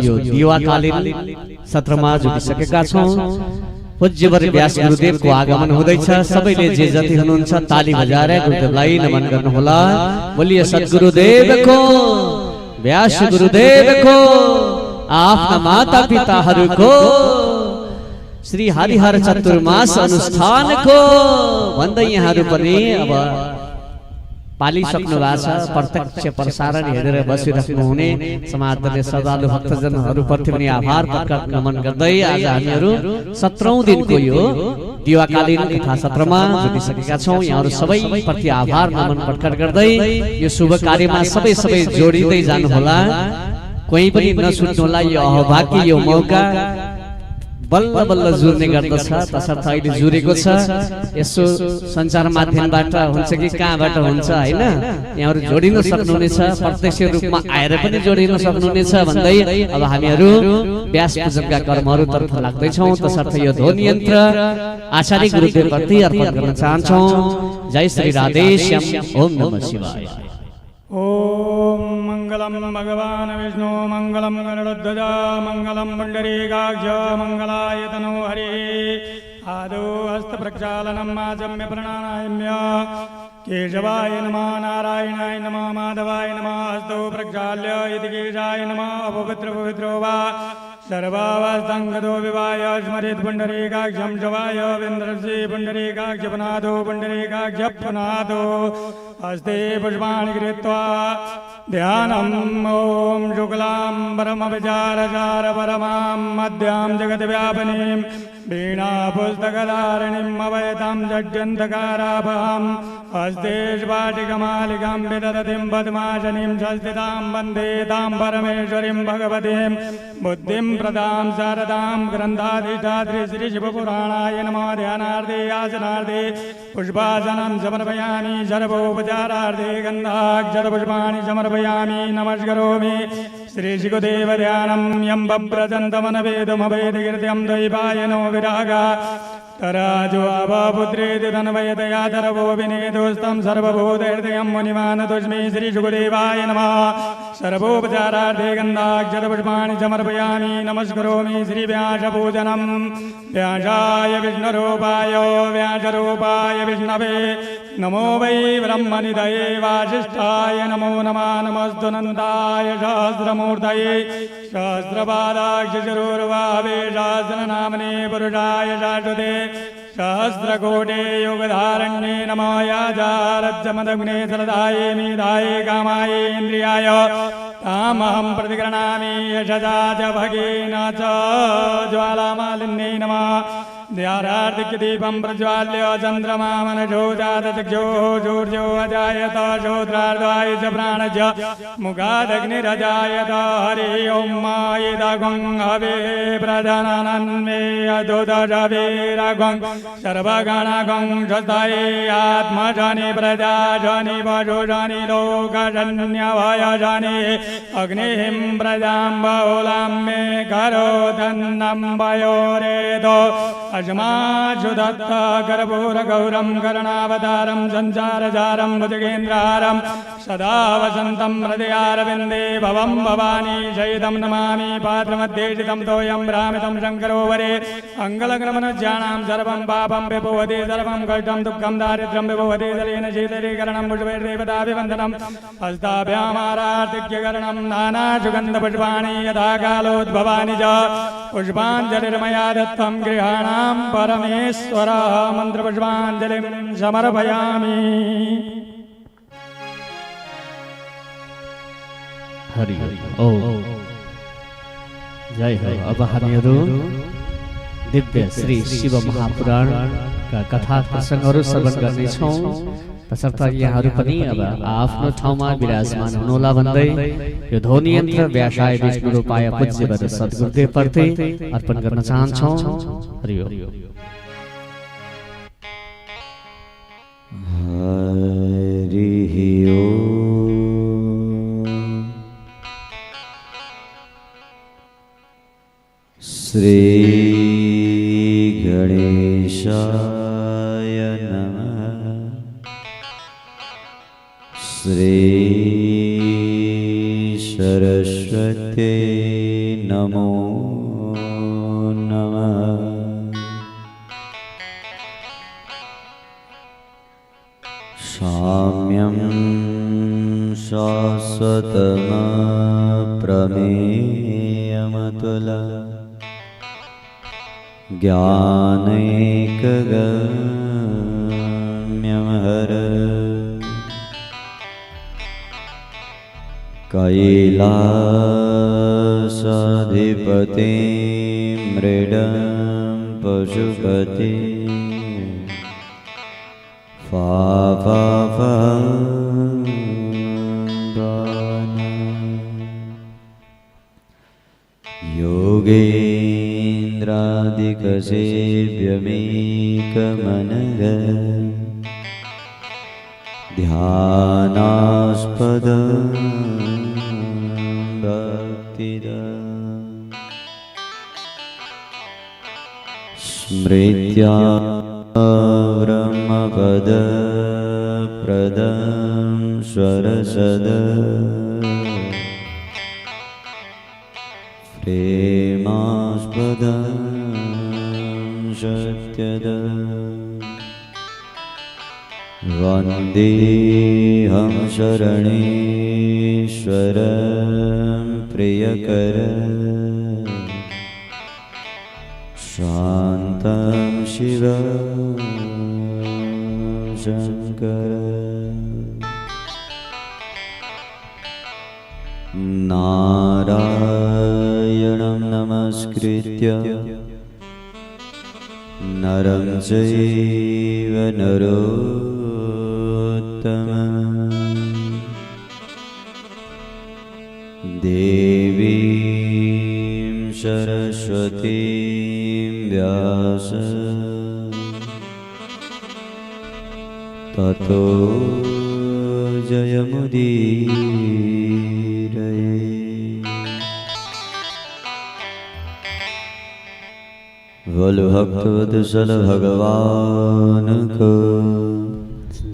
यो दिवाकालीन सत्रमा जुटिसकेका छौं। पूज्यवर व्यास गुरुदेवको आगमन हुँदैछ। सबैले जे जति हुनुहुन्छ ताली बजाएर गुरुदेवलाई नमन गर्नुहोला। बोलिए सद्गुरुदेवको, व्यास गुरुदेवको, आफ्ना माता पिताहरूको, श्री हरिहर चतुर्मास अनुष्ठानको भन्दै यहाँहरू पनि अब पालिसक्नु भएको छ। प्रत्यक्ष प्रसारण हेरेर बसिराख्नु हुने समाजले श्रद्धालु भक्तजनहरूप्रति पनि आभार प्रकट नमन गर्दै आज हामीहरू 17औं दिनको यो दिवाकालीन कथा सत्रमा जुटिसकेका छौं। यहाँहरू सबैप्रति आभार नमन प्रकट गर्दै यो शुभ कार्यमा सबै जोडिँदै जानुहोला। कोही पनि नछुट्नुहोला। यो अहभागी यो मौका बल्ल बल्ल जुर्ने गर्दछ। तसर्थ अहिले जुरेको छ। यसो सञ्चार माध्यमबाट हुन्छ कि कहाँबाट हुन्छ हैन, यहाँहरू जोडिन सक्नुहुनेछ। प्रत्यक्ष रूपमा आएर पनि जोडिन सक्नुहुनेछ भन्दै अब हामीहरू व्यास पूजनका कर्महरूतर्फ लाग्दैछौँ। तसर्थ यो ध्वनि यन्त्र आचार्य गुरुदेवप्रति अर्पण गर्न चाहन्छौँ। जय श्री राधेश्याम। ओम नमः शिवाय। ओम मंगलम भगवान विष्णु मंगलम गरुड़ध्वज मंगलम पुंडरीकाक्ष मंगलाय तनो हरि। आदौ हस्त प्रक्षालनम आचम्य प्रणानाम्य केशवाय नमः नारायणाय नमः माधवाय नमः। हस्तौ प्रक्षाल्य इति केशाय नमः। पवित्रो वा सर्वावस्थांगतो विवाय स्मरेत् पुंडरीकाक्षं शवाय विन्द्रस्य पुंडरीकाक्ष पुनादो पुंडरीकाक्ष पुनादो। हस्ते पुष्पाणि कृत्वा ध्यानम् ॐ शुक्लां परमविचारचार परमां मध्यां जगद्व्यापिनीं वीणापुस्तकधारिणीम् अवयतां षड्यन्धकाराभहां। हस्ते स्फाटिकमालिकां विदधतीं पद्मासनीं संस्थितां वन्दे तां परमेश्वरीं भगवतीं बुद्धिं प्रदां शारदां ग्रन्थाधिष्ठात्री श्रीशिवपुराणाय नमः। ध्यानार्थे आसनार्थे पुष्पासनं समर्पयामि। सर्वोपचारार्थे गन्धाक्षरपुष्पाणि समर्पयामि। नमस्करोमि श्रीशिवदेव ध्यानं यं बभ्रजन्तमनवेदमवेदकीर्त्यं द्वैपायनो विरागा तराजो अवपुत्रेति तन्वयतया तरवो विनेदोस्तं सर्वभूतहृदयं मुनिमानतोऽस्मि। श्रीशुकदेवाय नमः। सर्वोपचारार्थे गन्धाक्षरपुष्पाणि समर्पयामि। नमस्करोमि श्रीव्यासपूजनं। व्यासाय विष्णुरूपाय व्यासरूपाय विष्णवे नमो वै ब्रह्मनिधये वासिष्ठाय नमो नमः। नमस्तु नन्दाय सहस्रमूर्तये सहस्रपादाक्षशिरोर्वावे सहस्रनामने पुरुषाय शाश्वते सहस्रकोटे योगधारण्ये नमः। याजारज्जमदग्ने सरदाये मेधाये कामाय इन्द्रियाय तामहं प्रतिगृह्णामि यशसा च भगेन च ज्वालामालिन्ये नमः। ध्यारार्थिकदीपं प्रज्वाल्य चन्द्रमा मनसो जातचक्षुः सूर्यो अजायत श्रोत्रार्धाय च प्राणश्च मुखादग्निरजायत। हरि ओं मायिदगं हवे प्रजननन्मे अदुदशवीरगं सर्वगणगं स्वस्ताये आत्मजनि प्रजाजनि पशुजनि लोकजन्यभयजनि अग्निं प्रजां बहुलां मे करोदन्नं वयोरेदो। अजमाजुदत्त कर्पूरगौरं करुणावतारं संसारजारं भुजगेन्द्रहारं सदा वसन्तं हृदयारविन्दे भवं भवानी शयितं नमामि। पात्रमध्ये स्थितं तोयं भ्रामितं शङ्करोवरे अङ्गलग्नमनुज्ञानां सर्वं पापं विभुवति सर्वं कष्टं दुःखं दारिद्र्यं विभुवति। जलेन शीतलीकरणं पुष्पैर्देवताभिवन्दनं हस्ताभ्यामारार्तिक्यकरणं नानासुगन्धपुष्पाणि यथा कालोद्भवानि च पुष्पाञ्जलिर्मया दत्तं गृहाणां परमेश्वर मंत्रपुष्पाञ्जलिं समर्पयामि। हरि ओम जय हो। अब हामीहरू दिव्य श्री शिव महापुराण का कथा प्रसङ्गहरू श्रवण गर्नेछौँ। तसर्थ यहाँहरू पनि अब आफ्नो ठाउँमा विराजमान हुनुहोला भन्दै यो ध्वनि यन्त्र व्यासाय विष्णु रूपाय पूज्यवर सद्गुरुदेवप्रति अर्पण गर्न चाहन्छौँ। हरि ओम। हरि ओम। श्री गणेशाय नमः। श्री सरस्वती नमो नमः। साम्यं शाश्वतमप्रमेयमतुलं ज्ञानैकगम्यं हर कैलासाधिपति मृडं पशुपति योगेन्द्रादिकसेव्यमेकमनग ध्यानास्पद भक्तिदा स्मृत्या ब्रह्मपदप्रदं स्वरसद प्रेमास्पदं सत्यद वन्देऽहं शरणेश्वरं प्रियकर शान्तं शिवं शङ्कर नारायणं नमस्कृत्य नरं चैव नरोत्तमं देवीं सरस्वतीं व्यास ततो जयमुदीरये। बोल भक्तवत्सल भगवान को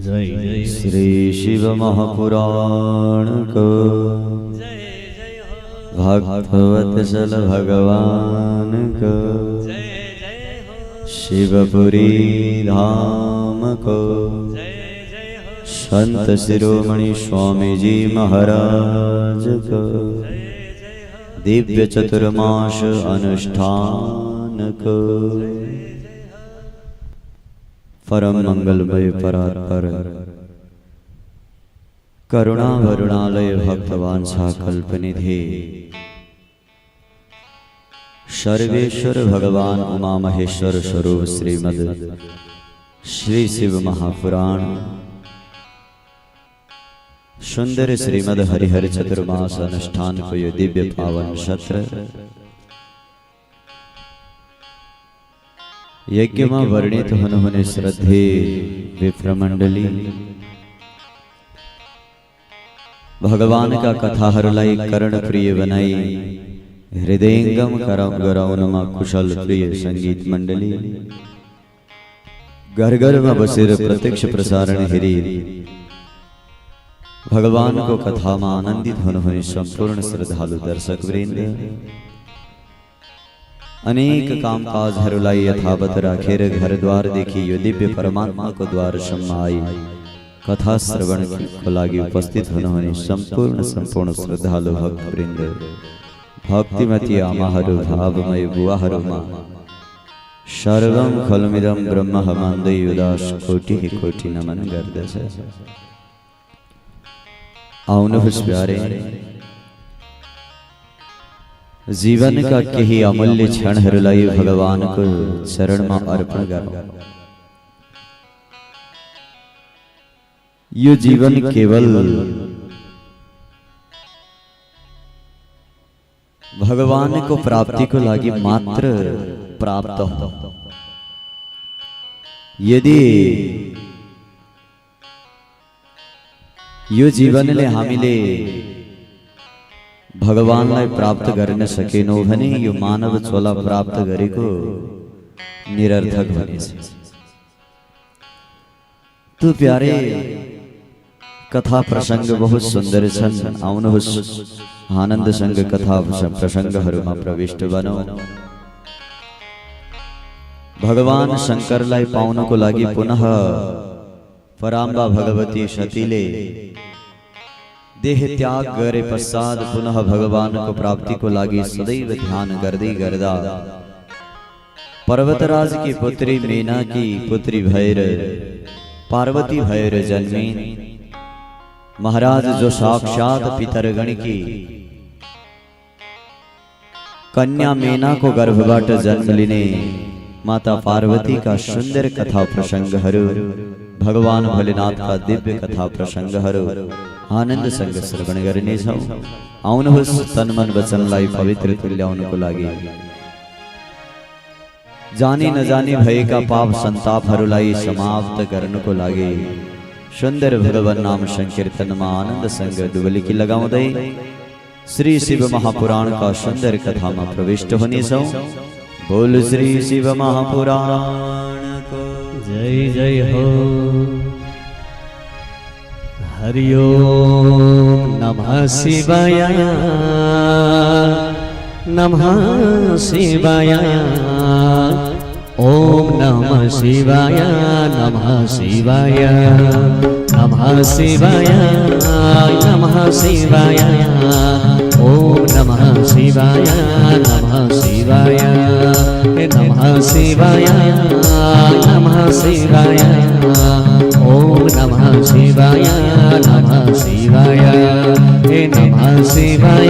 जय जय श्री शिव महापुराण को भक्तवत्सल भगवान को शिवपुरी धाम को संत शिरोमणि स्वामी जी महाराज को दिव्य चतुर्मास अनुष्ठान को परम मंगलमय परात्पर करुणा वरुणालय भक्तवांछा कल्पनिधि सर्वेश्वर भगवान उमा महेश्वर स्वरूप श्रीमद श्री शिव महापुराण सुंदर श्रीमद हरिहर चतुर्मास अनुष्ठान को ये दिव्य पावन सत्र यज्ञ में वर्णित होने श्रद्धे विप्रमंडली भगवान का कथा हरलाई कर्ण प्रिय बनाई हृदयंगम करम गरौनमा कुशल प्रिय संगीत मंडली घर घर में बसेर प्रत्यक्ष प्रसारण हिरी भगवान को कथा में आनंदित होने संपूर्ण श्रद्धालु दर्शक वृंद अनेक कामकाज हरुलाई यथावत राखेर घर द्वार देखी यो दिव्य परमात्मा को द्वार समाई कथा श्रवण को लागी उपस्थित होने संपूर्ण श्रद्धालु भक्त वृंद भक्तिमती आमाहरु भावमय बुआहरुमा सर्वं खलुमिदं ब्रह्महमान्दयुदास कोटि कोटि नमन गर्दछ। आउनुहोस् प्यारे जीवन का केही अमूल्य क्षणहरूलाई भगवानको चरणमा अर्पण गरौँ। यो जीवन केवल भगवान को प्राप्ति को लागि मात्र प्राप्त हो। यदि यो जीवनले हामीले भगवानलाई प्राप्त गर्न सकेनौं भने यो मानव चोला प्राप्त गरेको निरर्थक बनेछ। तो प्यारे कथा प्रसंग बहुत सुंदर छन्। आउनुहोस् आनन्द संग कथा प्रसंगहरुमा प्रविष्ट बनौं। भगवान शंकरलाई पाउनको लागि पुनः पराम्बा भगवती सतीले देह त्याग गरे पश्चात पुनः भगवानको प्राप्तिको लागि सदैव ध्यान गर्दै गर्दा पर्वतराज की पुत्री मीना की पुत्री भएर पार्वती भएर जन्मिन्। महाराज जो साक्षात पितरगण की कन्या मीना को गर्भबाट जन्म लिने माता पार्वती का सुंदर कथा प्रसंगहरु, भगवान भोलेनाथ का दिव्य कथा प्रसंगहरु आनंद संग श्रवण गर्नेछौं। आउनुहोस् तन मन वचनलाई पवित्र तुल्याउनको लागि, जानी नजानी भएका पाप सन्तापहरुलाई समाप्त गर्नको लागि सुंदर भगवान नाम संकीर्तनमा आनंद संग डुबलिकी लगाउँदै श्री शिव महापुराण का सुंदर कथामा प्रविष्ट हुनेछौं। बोल श्री शिव महापुराण को जय जय हो। हरि ओम नमः शिवाय नमः शिवाय। ओम नमः शिवाय नमः शिवाय नमः शिवाय नमः शिवाय। ओम नमः शिवाय नमः शिवाय नमः शिवाय नमः शिवाय। ओम नमः शिवाय नमः शिवाय नमः शिवाय।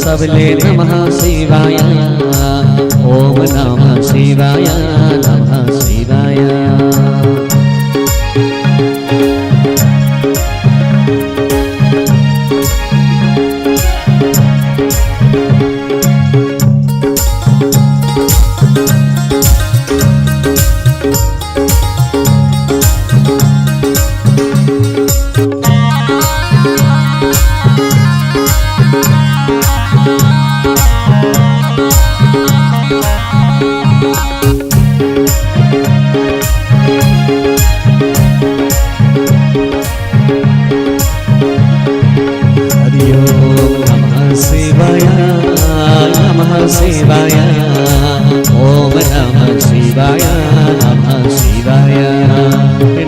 सबले नमः शिवाय। ओम नमः शिवाय नमः शिवाय। शिवाय। ओम नमः शिवाय नमः शिवाय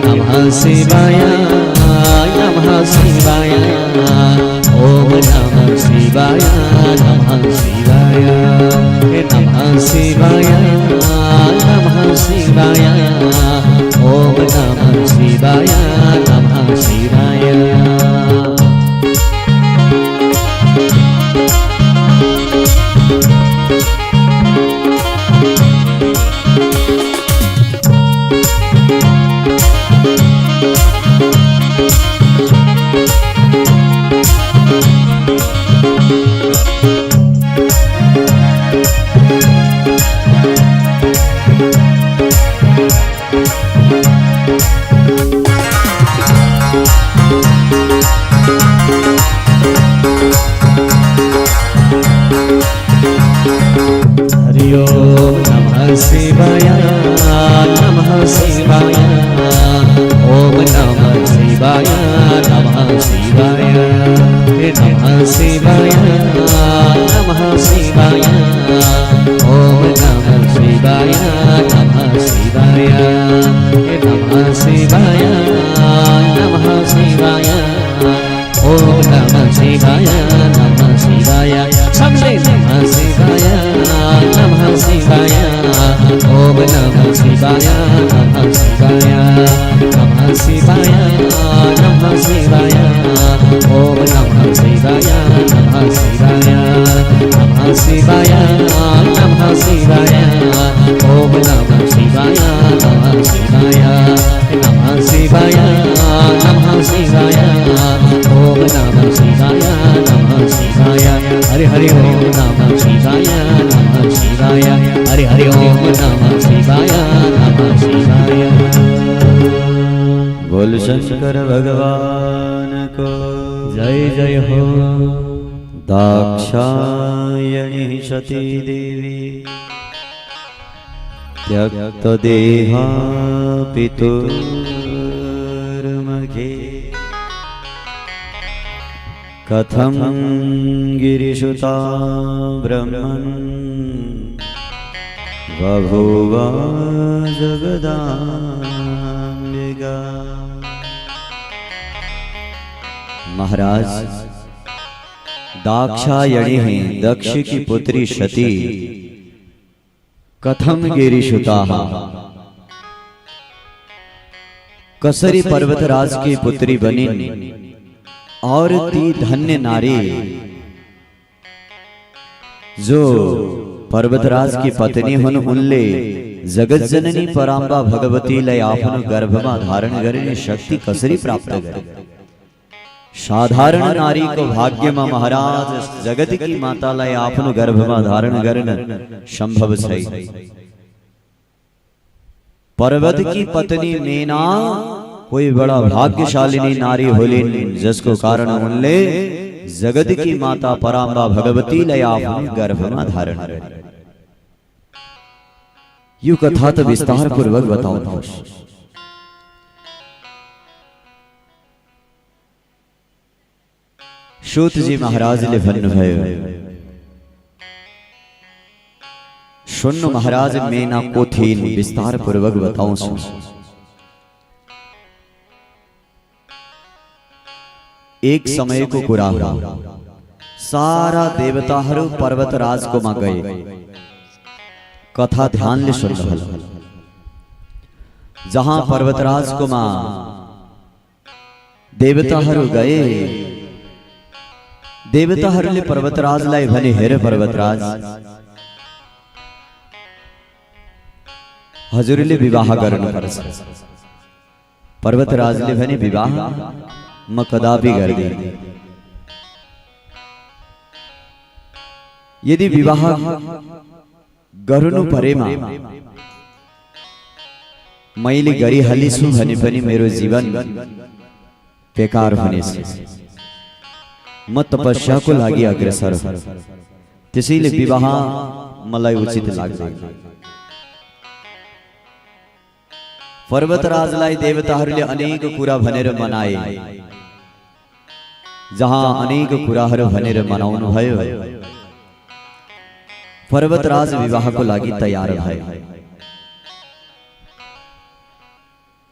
नमः शिवाय नमः शिवाय। ओम नमः शिवाय नमः शिवाय नमः शिवाय नमः शिवाय। ओम नमः शिवाय नमः शिवाय। शिवाय नमः शिवाय। ओम नमः शिवाय नमः शिवाय नमः शिवाय नमः शिवाय। ओम नमः शिवाय नमः शिवाय नमः शिवाय नमः शिवाय। ओम नमः शिवाय नमः शिवाय। सबले नमः शिवाय नमः शिवाय। ओम नमः शिवाय नमः शिवाय नमः शिवाय नमः शिवाय। ओम नमः शिवाय नमः शिवाय नमः शिवाय नमः शिवाय। ओम नमः शिवाय नमः शिवाय नमः शिवाय नमः शिवाय। ओम नमः शिवाय नमः शिवाय। हरि हरि ओम नमः शिवाय नमः शिवाय। हरि हरि ओम नमः शिवाय नमः शिवाय। बोल शंकर भगवान को जय जय हो। दाक्षायणी सती देवी त्यक्त देहा पितुर्मघे कथं गिरिसुता ब्रह्मन् बभूव जगदाम्बिका। महाराज, दाक्षायणी है दक्ष की पुत्री सती कथम गिरिसुता कसरी पर्वतराज की पुत्री बनी और ती धन्य नारी जो पर्वतराज की पत्नी हुन उनले जगत जननी परांबा भगवती लय आपन गर्भमा धारण करने शक्ति कसरी प्राप्त करे। साधारण नारी को भाग्य में महाराज जगत की माता लय आपन गर्भमा धारण करना संभव है। पर्वत की पत्नी मेना कोई बड़ा भाग्यशालिनी नारी होली जिसको कारण उनले जगत की माता परांबा भगवती लय आपन गर्भमा धारण करे। यू कथा तो विस्तार पूर्वक बताओ। सूत जी महाराज ले भन्न भयो सुन महाराज मेना को थी विस्तार पूर्वक बताऊं। एक समय को कुरा सारा देवता हरु पर्वतराज को मा गए। कथा ध्यान ले सुन रहल। जहां पर्वतराज को मा देवता हरु गए, देवता हरले पर्वतराज लाई भने हेर पर्वतराज हजुरले विवाह गर्नु पर्छ। पर्वतराजले भने विवाह म कदापि गर्दिन। यदि विवाह गर्नु परेमा मैले गरिहालिछु भने पनि मेरो जीवन बेकार हुनेछ। म तपस्या को लागि अग्रसर हुँ, त्यसैले विवाह मलाई उचित लाग्दैन। पर्वतराजलाई देवताहरूले अनेक कुरा भनेर मनाए। जहाँ अनेक कुराहरू भनेर मनाउनु भयो, पर्वतराज विवाहको लागि तयार भए।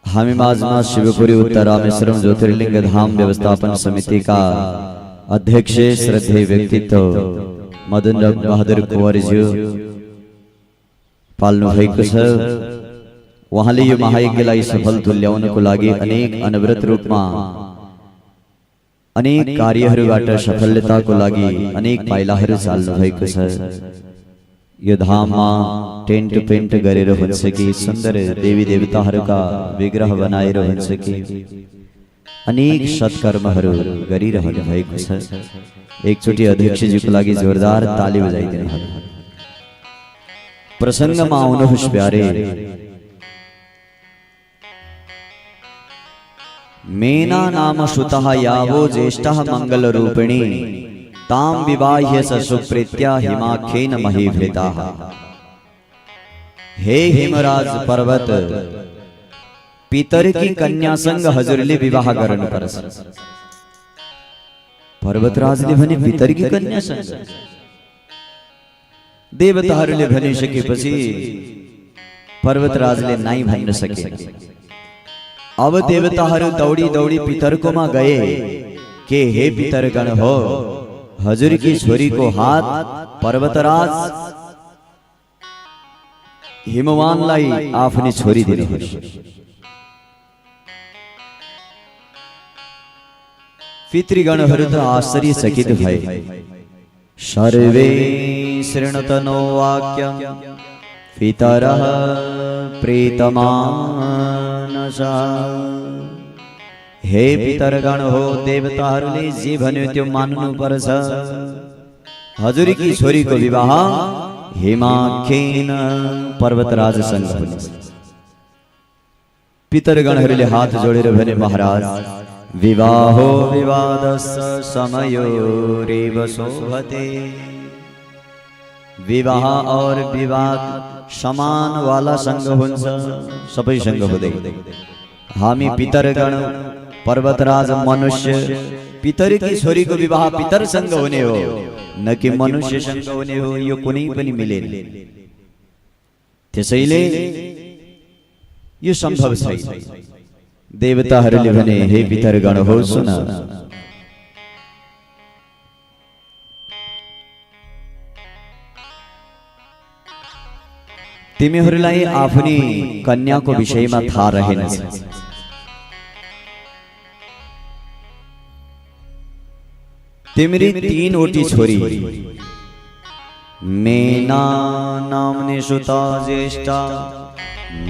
हामी माझमा शिवपुरी उत्तरामेश्वरम ज्योतिर्लिंग धाम व्यवस्थापन समिति का अध्यक्ष श्रद्धेय व्यक्तित्व मदन बहादुर कुंवरज्यू पाल्नु भएको छ। उहाँले यो महायज्ञलाई सफल तुल्याउनको लागि अनेक अनवरत रूपमा अनेक कार्यहरूबाट सफलताको लागि अनेक पाइलाहरू चाल्नु भएको छ। यो धाममा टेन्ट पेन्ट गरेर हुन्छ कि सुन्दर देवी देवताहरूका विग्रह बनाएर हुन्छ कि अनेक सत्कर्महरू गरिरहनु भएको छ। एकचोटि अध्यक्षजीको लागि जोरदार ताली बजाइदिनु होला। प्रसङ्गमा आउनुहोस् प्यारे। मेना नाम सुतः यावो ज्येष्ठः मंगल रूपिणी ताम विवाह्य स सुप्रीत्या हिमाख्येन महीभृताः। हे हिमराज पर्वत, पितर की कन्या संग हजुरले विवाह गर्नु पर्छ। पर्वतराजले भने पितर की कन्या संग। देवताहरूले भनिसकेपछि पर्वतराजले नाइ भन्न सके। अब देवताहरू दौडी दौडी पितरकोमा गए के हे पितरगण हो, हजुर की छोरी को हाथ पर्वतराज हिमवानलाई आफ्नी छोरी दिनुहोस्। पितृगणहरू त आश्चर्यचकित भए। सर्वे शृणुतनो वाक्यं पितरः प्रीतमानसा। हे पितरगण हो, देवताहरूले जे भन्यो त्यो मान्नु पर्छ। हजुर की छोरी को विवाह हिमाख्येन पर्वतराजसँग हुनेछ। पितरगणहरूले हात जोडेर भने महाराज, विवाहो विवादस्य समयोरेव शोभते। विवाह और विवाद समान वाला संग हुन्छ, सबै संग हुँदै। हामी पितरगण पर्वतराज मनुष्य पितर की छोरी को विवाह पितर संग होने हो न कि मनुष्य संग होने हो, यो कुनै पनि मिलेन। त्यसैले यो सम्भव छैन। देवताहरूले भने हे पितरगण हो सुन, तिमीहरूलाई आफ्नी कन्याको विषयमा थाहा रहेनछ। तिम्री 3वटी छोरी मेना नाम्ने सुता ज्येष्ठा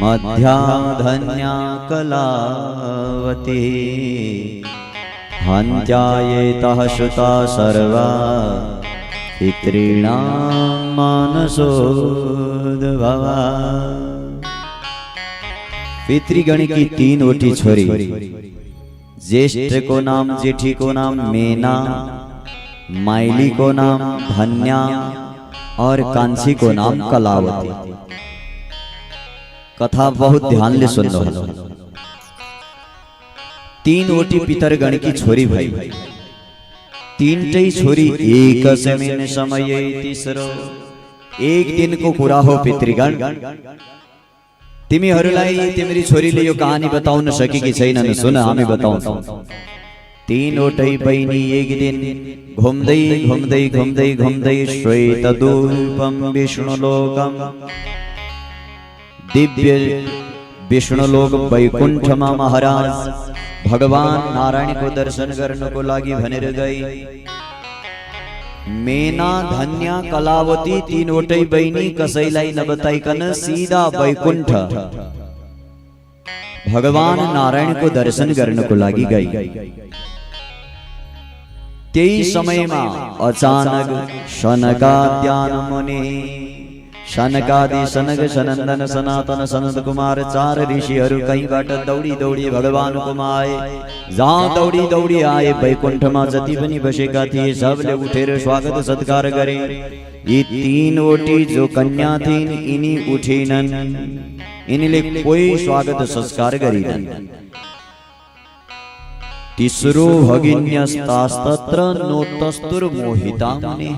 मध्या धन्या कलावती हन्त्यायेतः सुता सर्वा पितॄणां मानसोद्भवा। पितृगण की 3वटी छोरी, ज्येष्ठ को नाम जेठी को नाम मेना, माइली को नाम धन्या और कांसी को नाम कलावती। कथा बहुत ध्यान ले सुन लो। 3वटी पितरगण की छोरी भाई, 3टै छोरी एक समय तीसरो एक दिन को कुरा हो। पितृगण तिमीहरूलाई तिम्री छोरीले यो कहानी बताउन सकेकी छैनन्। सुन हामी बताउँछौं। 3वटै बहिनी एक दिन घुम्दै घुम्दै घुम्दै घुम्दै श्वेतदूपम विष्णुलोकम, दिव्य विष्णुलोक वैकुण्ठमा महाराज भगवान नारायण को दर्शन गर्नको लागि भनेर गई। मेना धन्या कलावती 3वटै बहिनी कसैलाई नबताइकन सीधा वैकुण्ठ भगवान नारायण को दर्शन गर्नको लागि गई। त्यही समयमा अचानक शनकाद्यान मुनि, शनकादि सनक सनन्दन सनातन सनत कुमार 4 ऋषिहरू कहीँबाट दौडी दौडी भगवानको आए। जहाँ दौडी दौडी आए वैकुण्ठमा जति पनि बसेका थिए सबले उठेर स्वागत सत्कार गरे। यी 3वटी जो कन्या थिइन् यिनी उठेनन्, यिनीले कोही स्वागत संस्कार गरिनन्। तीसरो भगिन्यस्तास्तत्र नोतस्तुर मोहिता मुनि,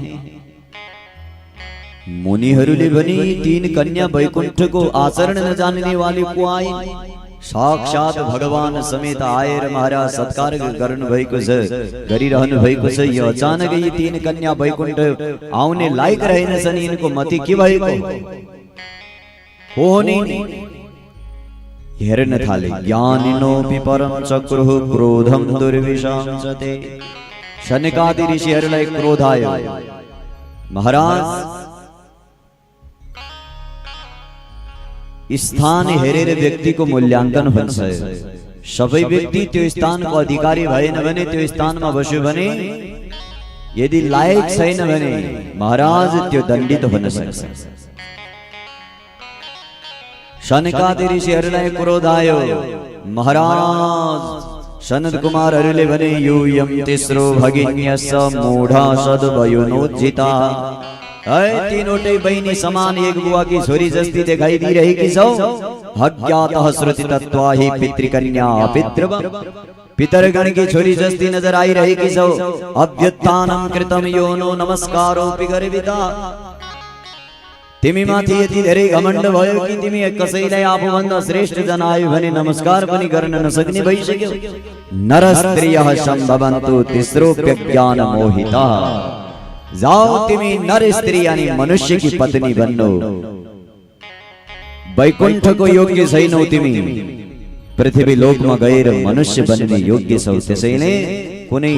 मुनिहरूले भने 3 कन्या वैकुण्ठको आचरण न जानने वाले को आए। साक्षात भगवान समेत आएर महाराज सत्कार गर्नु भएको छ, गरिरहनु भएको छ। यो अचानक यी 3 कन्या वैकुण्ठ आउने लायक रहेनछन्। यिनको मति के भएको हो नि? हेर्न थाले। ज्ञानिनोऽपि परम चक्रुः क्रोधम दुर्विशांसते। शनकादि ऋषिहरूलाई क्रोध आयो। महाराज स्थान हेरेर व्यक्तिको मूल्याङ्कन हुन्छ। सबै व्यक्ति त्यो स्थानको अधिकारी भएन भने, त्यो स्थानमा बस्यो भने, यदि लायक छैन भने महाराज त्यो दण्डित हुन सक्छ। शनकादि ऋषिहरूलाई क्रोध आयो। महाराज सनत कुमारहरूले भने यूयम तेस्रो भगिन्यस मूढा सद्वयोनोज्जिता। 3वटै बहिनी समान एक बुवा की छोरी जस्ती दिखाई दी रहेकी छौ। अज्ञातः श्रुति तत्वा हि पितृकन्या पितृव, पितरगण की छोरी जस्ती नजर आई रहेकी छौ। अभ्युत्थानं कृतं योनो नमस्कारोऽपि गर्विता। तिमी माथि यति धेरै घमण्ड भयो कि तिमी कसैलाई आफूभन्दा श्रेष्ठ जनायो भने नमस्कार पनि गर्न नसक्ने भइसक्यो। नरस्त्रियः सम्भवन्तु तिस्रोऽप्यज्ञान मोहिता। जाओ तिमी नर स्त्री यानी मनुष्य की पत्नी बन्नो। वैकुण्ठ को योग्य छैनौ तिमी, पृथ्वी लोकमा गएर मनुष्य बन्ने योग्य छौ। त्यसैले कुनै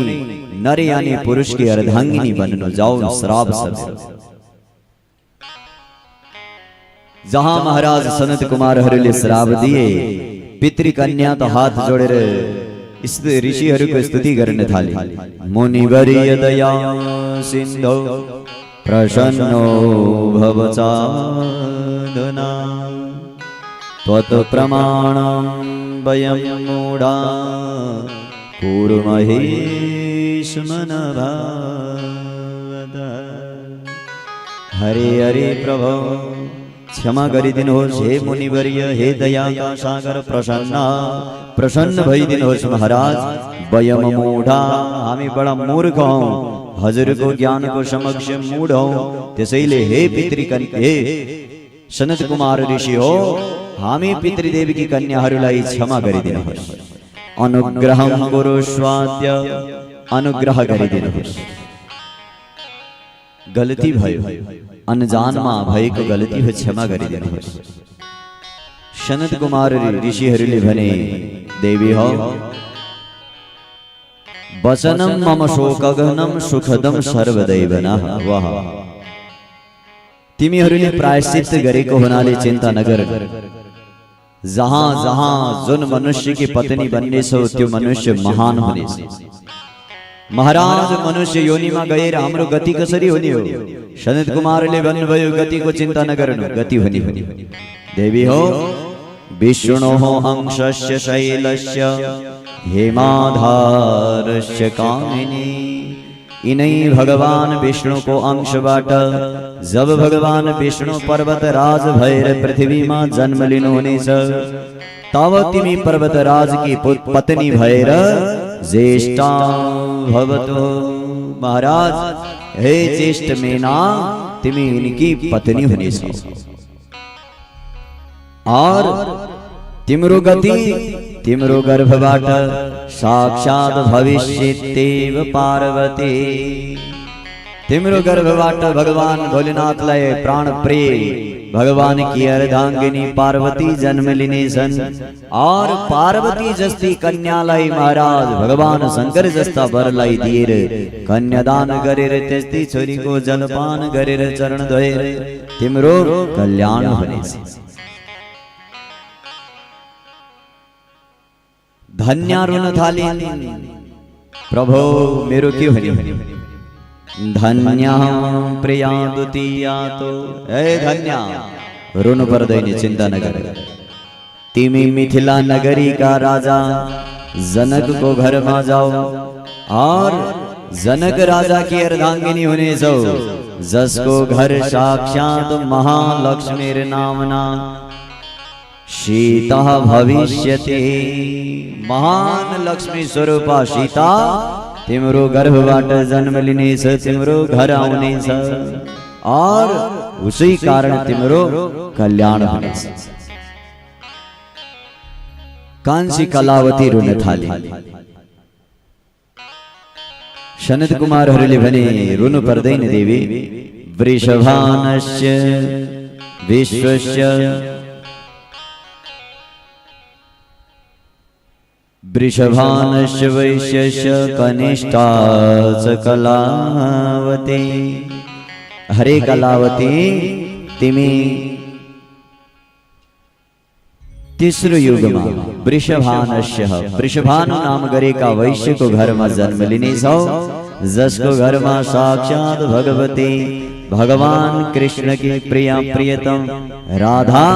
नर यानी पुरुष की अर्धांगिनी बन्नु जाऊ। श्राप सब। जहाँ महाराज सनत कुमारहरूले श्राप दिए, पितृकन्या त हात जोडेर ऋषिहरूको स्तुति गर्न थाले। मुनिवर्य दया सिन्धो प्रसन्नो भवचादना त्वत् प्रमाणं वयं मूढा कुर्महे स्मनभावद। हरे हरे प्रभो क्षमा गरिदिनुहोस् हे मुनिवर्य हे दयाका सागर प्रसन्न भइदिनुहोस् महाराज। वयम मूढा हामी बडा मूर्ख हौं, हजुरको ज्ञानको समक्ष मूढ हौं, त्यसैले हे पितृकन्या हे सनत कुमार ऋषि हो, हामी पितृदेवकी कन्याहरूलाई क्षमा गरिदिनुहोस्। अनुग्रहं कुरुष्वाद्य अनुग्रह गरिदिनुहोस्। गलती भयो, अनजानमा भएको गलती हो, क्षमा गरिदिनुहोस्। सनत कुमार ऋषिहरूले भने देवी हो, वचनम मम शोकगहनम सुखदम सर्वदैवनः। वाह, तिमीहरूले प्रायश्चित गरेको हुनाले चिन्ता नगर। जहाँ जहाँ जुन मनुष्य की पत्नी बन्ने छौ त्यो मनुष्य महान हुनेछ। महाराज मनुष्य योनिमा गएर हाम्रो गति कसरी हुने हो? सनत कुमारले भन्नुभयो गतिको चिन्ता नगर्नु, गति हुने। देवी हो, विष्णोः अंशस्य शैलस्य हेमाधारस्य कामिनी। इनै भगवान विष्णु को अंशबाट जब भगवान विष्णु पर्वतराज भएर पृथ्वीमा जन्म लिनुहुनेछ तब तिमी पर्वतराज की पत्नी भएर ज्येष्ठा भवतु। महाराज हे ज्येष्ठ मेना, तिमी इनकी पत्नी हुनेछौ और तिम्रो गति तिम्रो गर्भबाट साक्षात भविष्यत्येव पार्वती। तिम्रो गर्भबाट भगवान भोलेनाथलाई प्राण प्रिय भगवान की अर्धांगिनी पार्वती जन्म लिनेछन् और पार्वती जस्ती कन्यालाई महाराज भगवान शंकर जस्ता वरलाई दिएर कन्यादान गरेर त्यस्तै छोरीको जलपान गरेर चरण धोएर तिम्रो कल्याण हुनेछ। धन्या रुन थाली, प्रभो मेरो के हुने? धन्या प्रिया दुतिया तो, ए धन्या रुनु पर्दैन, चिन्ता नगर। तिमी मिथिला नगरी का राजा जनक को घर में जाओ और जनक राजा की अर्धांगिनी हुने छौ, जसको घर साक्षात महालक्ष्मी नामना सीता भविष्यति। महान लक्ष्मी स्वरूपा सीता तिम्रो गर्भबाट जन्म लिनेछ, तिम्रो घर आउनेछ और उसै कारण तिम्रो कल्याण हुनेछ। कान्छी कलावती रुन थाली। सनत कुमारहरूले भने रुनु पर्दैन देवी, वृषभानस्य विश्वस्य वृषभानस्य वैश्यस्य कनिष्ठा च कलावती। हरे कलावती, तिमी तेस्रो युगमा वृषभानस्य वृषभानु नाम गरेका वैश्यको घरमा जन्म लिनेछौ, जसको घरमा साक्षात भगवती भगवान कृष्ण की प्रिया प्रियतम राधा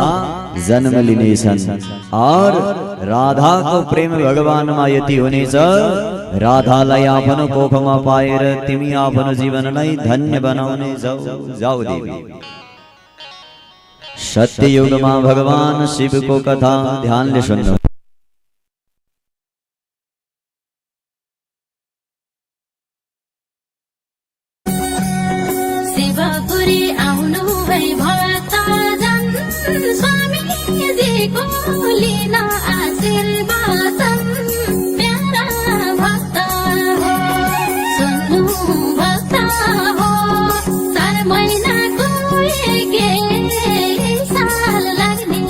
जन्म लिनेछन् और राधा को प्रेम भगवान मा यति हुनेछ, राधालाई आफ्नो कोखमा पाएर तिमी आफ्नो जीवनलाई धन्य बनाउने जाऊ देवी। सत्य युगमा भगवान शिव को कथा ध्यानले सुन्नु। शिवपुरी आउनु भई भक्तजन, स्वामीजीको लिन आशीर्वादन। प्यारा भक्त हो सुन्नु, भक्त हो 4 महिनाको एक साल लाग्ने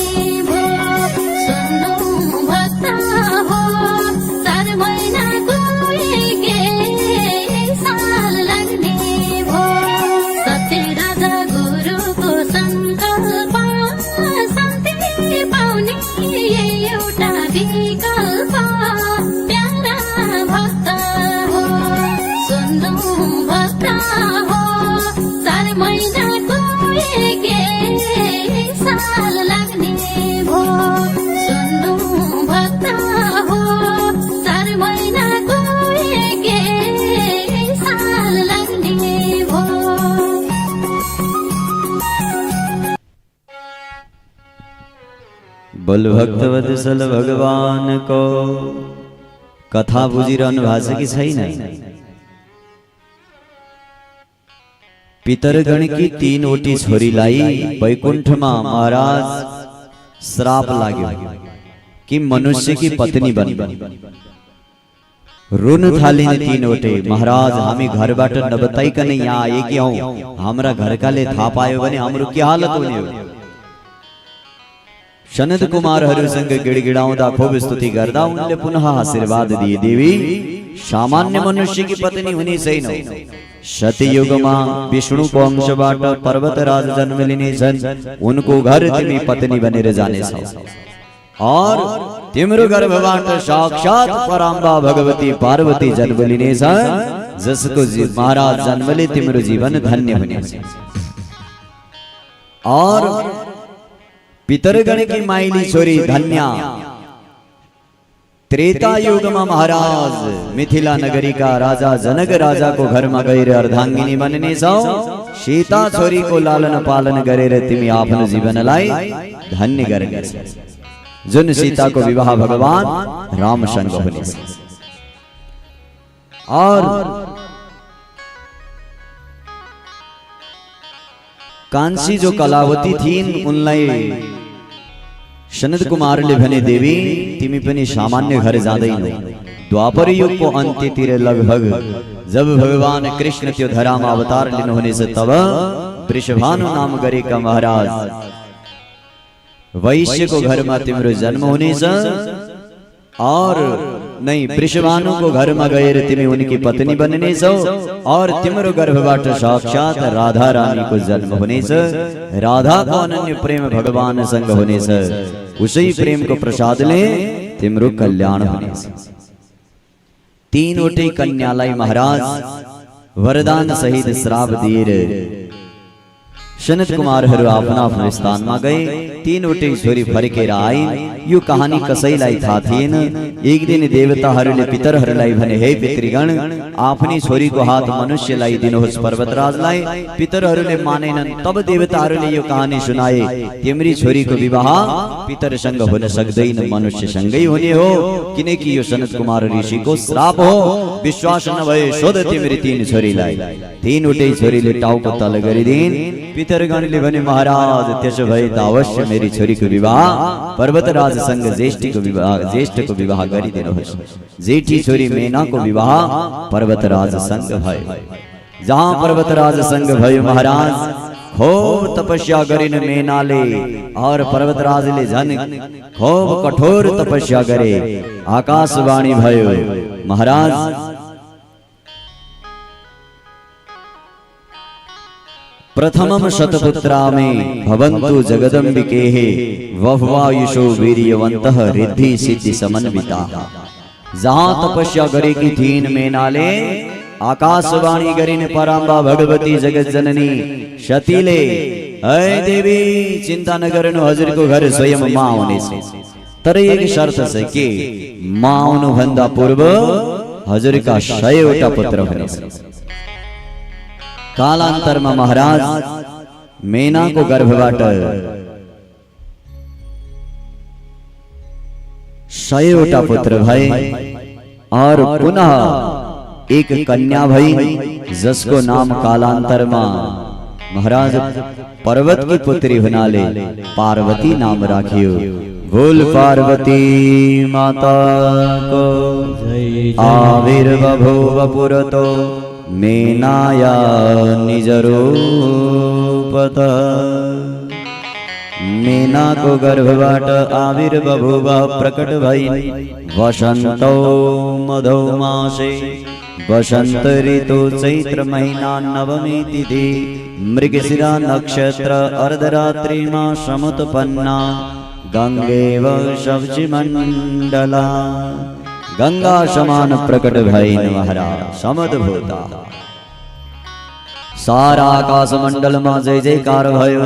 भो। सुन्नु भक्त हो 4 महिनाको एक साल लाग्ने भो। सत्य राजा गुरुको संकल्प शान्ति पाउने एउटा बोल भक्त वत्सल भगवान को कथा बुझिरहनु भएको छ कि छैन? पितरगण की तीनवटी छोरीलाई वैकुण्ठमा महाराज श्राप लाग्यो कि मनुष्य की पत्नी बन। रुन थालिने तीनवटै, महाराज हामी घरबाट नबताइकन यहाँ आएकी हौं, हाम्रा घरकाले थाहा पायो भने हाम्रो के हालत हुने हो? सनत कुमारहरूसँग गिडगिडाउँदा खूब स्तुति गर्दा उनले पुनः आशीर्वाद दिए, देवी सामान्य मनुष्य की पत्नी हुने छैन, सतयुगमा विष्णुको अंशबाट पर्वतराज जन्म लिनेछन्, उनको घर तिमी पत्नी बनेर जानेछौ और तिम्रो गर्भबाट साक्षात पराम्बा भगवती पार्वती जन्म लिनेछन्, जसको महाराज जन्मले तिम्रो जीवन धन्य हुनेछ। और पितरगण की माइली छोरी धन्या त्रेता युगमा महाराज मिथिला नगरी का राजा जनक राजा को घर में गएर अर्धांगिनी बन्ने छौ। सीता छोरी को लालन पालन गरेर तिमी आफ्नो जीवनलाई धन्य गर्नेछ, जुन सीता को विवाह भगवान रामसँग हुनेछ। और कांसी जो कलावती थिइन् उनलाई सनत कुमारले भने, देवी तिमी पनि सामान्य घर जाँदैनौ। द्वापर युगको अन्त्यतिर लगभग जब भगवान कृष्ण त्यो धरामा अवतार लिनुहुनेछ, तब वृषभानु नाम गरेका महाराज वैश्यको घरमा तिम्रो जन्म हुनेछ और नहीं वृषभानु को घर में गएर तिमी उनकी पत्नी बन्नेछौ और तिम्रो गर्भबाट साक्षात राधा रानी को जन्म हुनेछ। राधा को अनन्य प्रेम भगवान संग हुनेछ, उसै प्रेम को प्रसादले तिम्रो कल्याण हुनेछ। तीनवटै कन्यालाई महाराज वरदान सहित श्राप दिएर सनत कुमारहरू आफ्ना आफ्ना स्थानमा गए। तीनवटै छोरी फर्केर आइन्। यो कहानी कसैलाई थाहा थिएन। एक दिन देवताहरूले पितरहरूलाई भने, हे पितृगण, आफ्नी छोरीको हात मनुष्यलाई दिनुहोस् पर्वतराजलाई। पितरहरूले मानेनन्। तब देवताहरूले यो कहानी सुनाए, तिम्री छोरीको विवाह पितरसँग हुन सक्दैन, मनुष्यसँगै हुने हो, किनकि यो सनत कुमार ऋषिको श्राप हो। विश्वास नभए सोध तिम्री तीन छोरीलाई। तीनवटै छोरीले टाउको तल गरिदिन्। पितरगणले भने, महाराज त्यसो भए त अवश्य मेरी छोरीको विवाह पर्वतराजसँग ज्येष्ठको विवाह गरिदिनुहोस्। जेठी छोरी मेनाको विवाह पर्वतराजसँग भयो। जहाँ पर्वतराजसँग भयो महाराज खूब तपस्या गरिन् मेनाले और पर्वतराजले झन् खूब कठोर तपस्या गरे। आकाशवाणी भयो, महाराज प्रथमम शतपुत्रा में भवन्तु जगदम्बिकेः वह्वायुषो वीर्यवन्तः रिद्धि सिद्धि समन्विता। जहाँ तपस्या गरेकी थिइन् मेनाले, आकाशवाणी गरिन् पराम्बा भगवती जगत जननी सतीले, हे देवी चिन्ता नगर्नु, हजुरको घर स्वयं माँ हुनेछ। तर एक शर्त छ कि माँ आउनु भन्दा पूर्व हजुरका 100 पुत्र हुनेछ। कालांतरमा महाराज मेना को गर्भबाट 100 पुत्र भए और पुनः एक कन्या भई, जसको नाम कालांतरमा महाराज पर्वत की पुत्री हुनाले पार्वती नाम राखियो। बोल पार्वती माता को आविर्बभूव पुरतो मेनाया निज रूपत। मेना को गर्भबाट आविर्बभूव प्रकट भई वसंतो मधौ मासे। वसंत ऋतु चैत्र महीना नवमी तिथि मृगशिरा नक्षत्र अर्धरात्रि मां समुत्पन्ना गंगेव सब्जी मंडला। गंगा समान प्रकट भइन् महाराज समदभूता। सारा आकाश मण्डलमा जय जयकार भयो।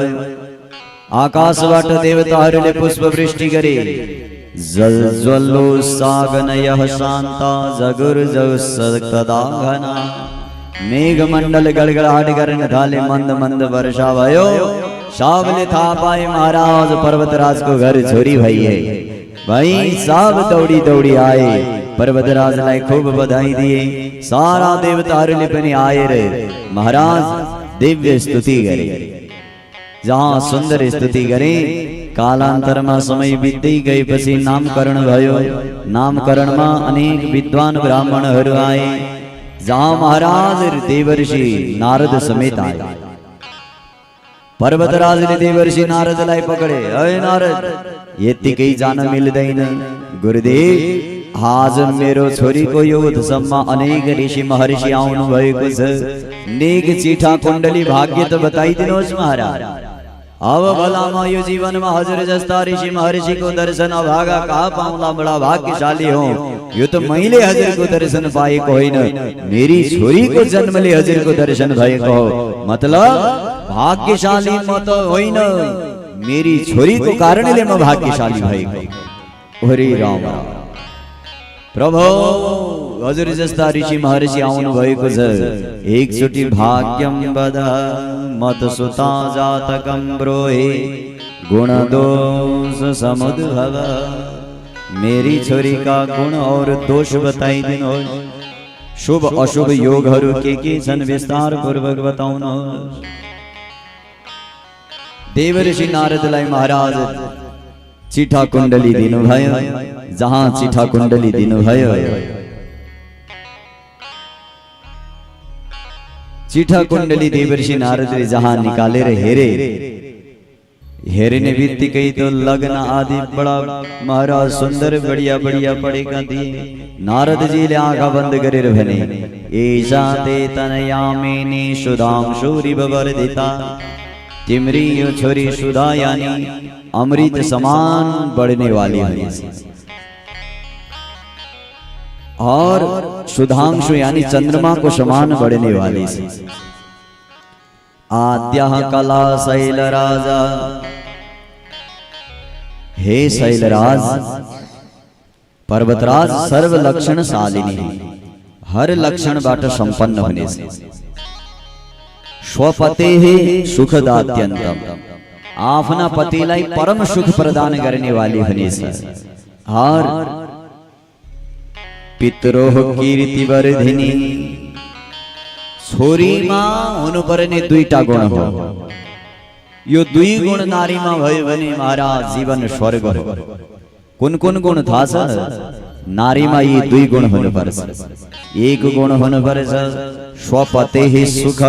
आकाशबाट देवताहरूले पुष्प वृष्टि गरे। जल्ज्वलो सागनयः शान्ता जगुर्जगदा घना। मेघ मण्डल गडगडाट गर्न थाले, मन्द मन्द वर्षा भयो। साबले था पाए महाराज पर्वतराज को घर छोरी भई है। भाई सब दौड़ी दौड़ी आए, पर्वतराज लाई खूब बधाई दिए। सारा देवता लिपने आए रे, महाराज दिव्य स्तुति करे। जहाँ सुंदर स्तुति करे, कालांतर में समय बीती गई पछी नामकरण भयो। नामकरण में अनेक विद्वान ब्राह्मण हरु आए। जहाँ महाराज देवर्षि नारद समेत आए। पर्वतराज ने देवर्षि नारद लाई पकड़े, अरे नारद ये कई जान मिलदैन। गुरुदेव आज मेरो छोरी को यो उत्सवमा अनेक ऋषि महर्षि आउनु भएको छ। नेक चिठा कुण्डली भाग्य त बताइदिनुहोस् महाराज। अब भलामा यो जीवनमा हजुर जस्ता ऋषि महर्षि को दर्शन अभागा कहाँ पाउँला, बडा भाग्यशाली हो। यो त मैले हजुरको दर्शन पाएको होइन, मेरी छोरीको जन्मले हजुरको दर्शन भएको हो। मतलब भाग्यशाली म त होइन, मेरी छोरीको कारणले म भाग्यशाली भएको। हरे राम प्रभु, हजुर जस्ता ऋषि महर्षि आउनु भएको छ। एकचोटि भाग्यम बद मत सुता जातकम ब्रोहे गुण दोष समुद्भव। मेरी छोरी का गुण और दोष बताइदिनु। शुभ अशुभ योगहरू के छन् विस्तार पूर्वक बताउनु। देवर्षि नारदलाई महाराज चिठा कुण्डली दिनुभयो। जहाँ चिठा कुण्डली दिनुभयो, चिठा कुण्डली देवर्षि नारदले जहाँ निकालेर हेरे, हेर्ने बित्तिकै तो लग्न आदि बड़ा महाराज सुंदर बढ़िया बढ़िया पढेका थिए। नारद जीले आँखा बन्द गरेर भने, एषा ते तनया मेनी सुधांशुरिव वर्धिता। तिम्री यो छोरी सुधा यानी अमृत समान बढ़ने वाली है। और सुधांशु यानी चंद्रमा को समान बढ़ने वाली है। आद्या कला शैल राजा, हे शैलराज पर्वतराज सर्व लक्षण शालिनी है। हर लक्षण बाट संपन्न होने से स्वपते सुखदात्यंतम, आफ्ना पतिलाई परम सुख प्रदान करने वाली होने से। और पितरोह कीर्ति वर्धिनी, छोरी में हुनुपर्ने दुईटा गुण हो। यो दुई गुण नारी में भयो भने महाराज जीवन स्वर्ग हो। कुन कुन गुण थाहा छ? नारी में यी दुई गुण हुनुपर्छ। एक गुण हुनुपर्छ स्वपते सुख,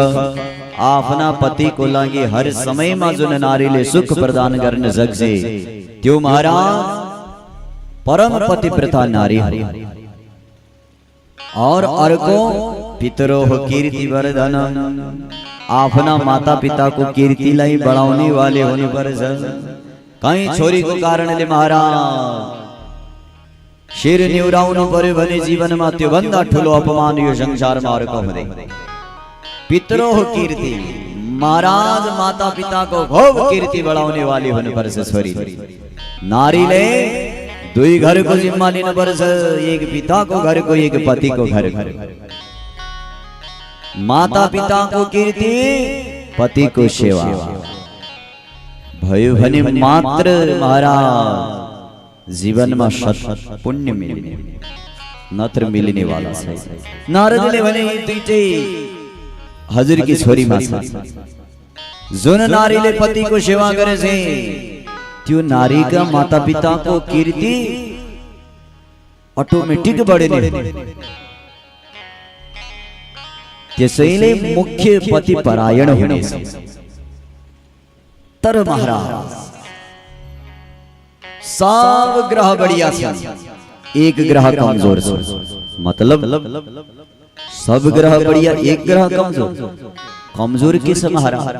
आफ्ना पति को लागि हर समय में जुन नारीले सुख प्रदान गर्न सक्छ त्यो महाराज परम पतिव्रता नारी हो। और अर्को पितरोह कीर्ति वर्धन, आफ्ना माता पिता को कीर्तिलाई बढाउने वाले हुनुपर्छ। कहीं छोरी को कारणले महाराज शिर निहुराउनु पर्यो भने जीवनमा त्यो भन्दा ठुलो अपमान यो संसारमा अर्को हुँदैन। पितरोह कीर्ति, महाराज माता पिता को खूब कीर्ति बढाउने वाली हुनुपर्छ छोरी। नारीले दुई घर को जिम्मा लिनुपर्छ, एक पिता को घर को, एक पति को घर को। माता पिता को कीर्ति, पति को सेवा भयो भने मात्र महाराज जीवन में सत पुण्य मिल्ने, नत्र मिल्ने वाला छ। नारदले भने दुईटै हजुर की छोरी मा छ। जुन नारीले पति को सेवा करे छे त्यो नारी का माता पिता को कीर्ति ऑटोमेटिक बढ्ने। त्यसैले मुख्य पति परायण हुने। तर महाराज सब ग्रह बढ़िया छ, एक ग्रह कमजोर छ। मतलब सब ग्रह बढ़िया, एक ग्रह कमजोर। कमजोर किस महाराज?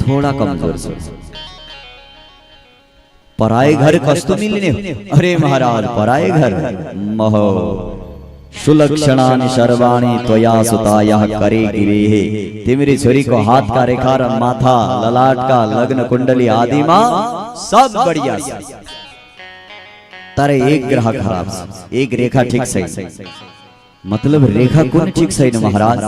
थोड़ा कमजोर छ। पराए घर कस्तो मिल्ने? अरे महाराज पराए घर महो सुलक्षणानि सर्वाणि त्वया सुतायाः करे गिरे। तिम्री छोरी को हाथ का रेखा, माथा, ललाट का, लग्न कुंडली आदि में सब बढ़िया। तारे एक ग्रह खराब, एक रेखा ठीक सही। मतलब रेखा कौन ठीक सही न महाराज?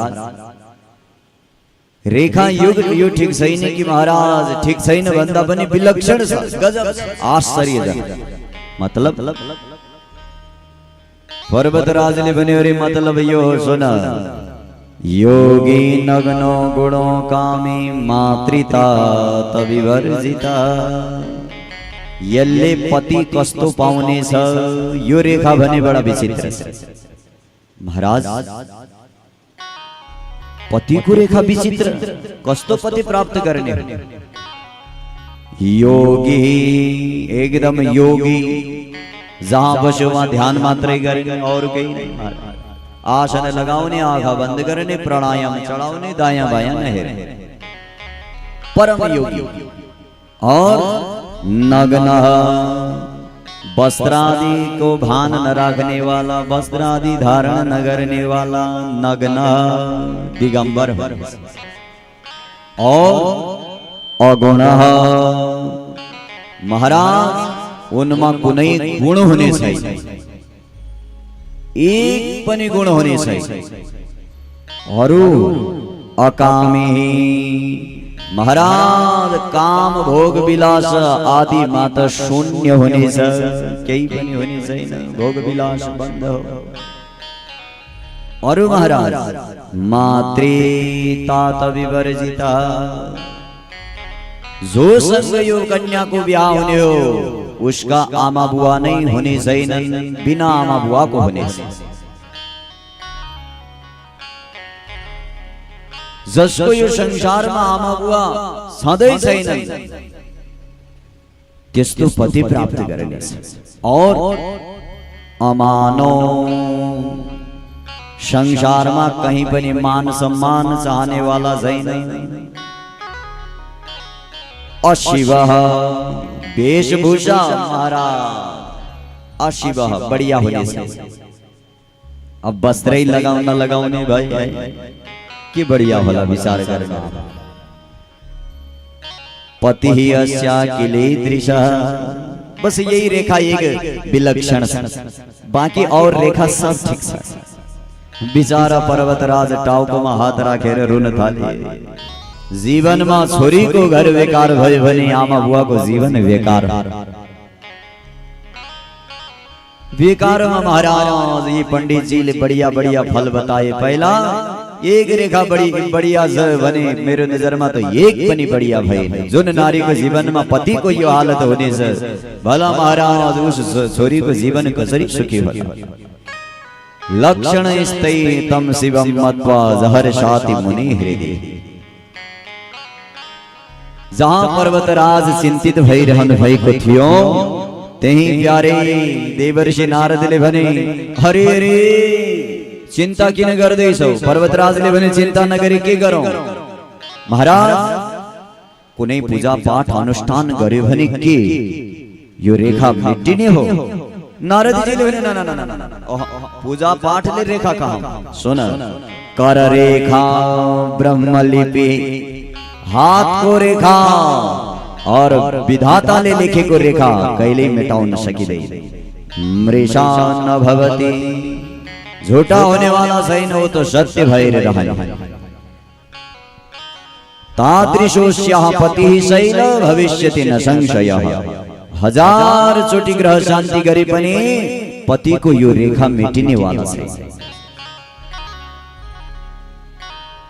रेखा युग यो ठीक सही नहीं कि महाराज ठीक सही न बंदा बनी विलक्षण सा गजब आश्चर्यजनक मतलब पर्वतराज ने बने और मतलब यो सुना योगी नग्नो गुणों कामी मातृता तविवर्जिता यल्ले पति कस्तो पाउने छ यो रेखा भने बडा विचित्र छ महाराज पति को रेखा विचित्र कस्तो पति प्राप्त करने योगी एकदम योगी जहां बसो वहां ध्यान मात्र करने और कहीं नहीं आसन लगाउने आंखा बंद करने प्राणायाम चढ़ाउने दाया बाया नहरे परम योगी और नग्न वस्त्रादि को भान न रखने वाला वस्त्रादि धारण न करने वाला नग्न दिगंबर और अगुण महाराज उनमा कुनै गुण होने चाहिए एक पनि गुण होने चाहिए और अकामी महाराज काम भोग विलास आदि मात्र शून्य होने से कई पनि होने चाहिए भोग विलास बंद हो और महाराज मातृता विवर्जिता जो संग यो कन्या को ब्याह होने हो उसका आमा बुआ नहीं होने चाहिए बिना आमा बुआ को होने से जसको यो संसार में आमा बुआ सधैँ छैन त्यस्तो पति प्राप्त गर्ने और अमानो संसार में कहीं पनि मान सम्मान चाहने वाला छैन अशिव वेशभूषा महाराज अशिव बढ़िया होने से अब वस्त्र ही लगाउने भाई कि बढ़िया होला विचार करना पति ही अस्या किले दृशा बस यही रेखा एक विलक्षण बाकी और रेखा सब ठीक है बिचारा पर्वतराज टाउको में हाथ राखेर रुन थाले जीवन में छोरी को घर बेकार भए भने आमा बुआ को जीवन बेकार बेकार में महाराज ये पंडित जी ने बढ़िया बढ़िया फल बताए पहला एक रेखा बड़ी बढ़िया बने मेरे नजर में तो एक बनी बढ़िया भई जोन नारी को जीवन में पति को यो हालत होने से भला महाराज उस छोरी को जीवन कसरी सुखी हो लक्षण स्तै तम शिवम मत्वा जहर शाति मुनि हृदय जहां पर्वतराज चिंतित भई रहन भई को थियो तेही प्यारे देवर्षि नारद ले भने हरे हरे चिंता किन गर्दैछौ पर्वतराज ले भने चिंता नगरी के गरौं महाराज कुनै पूजा पाठ अनुष्ठान गर्यो भने के यो रेखा मेटिने हो नारद जी ले भने ना पूजा पाठ ले रेखा कहां सुन कर रेखा ब्रह्मलिपि हाथ को रेखा और विधाता ले लिखे को रेखा कैले मिटाउ न सकिदै मृषा न भवति झूठा होने वाला सही न हो तो सत्य भैर रहने तादृशोस्याः पतिः शैल भविष्यति न संशयः हजार चोटी ग्रह शांति गरी पनि पति को यो रेखा मेटिने वाला छ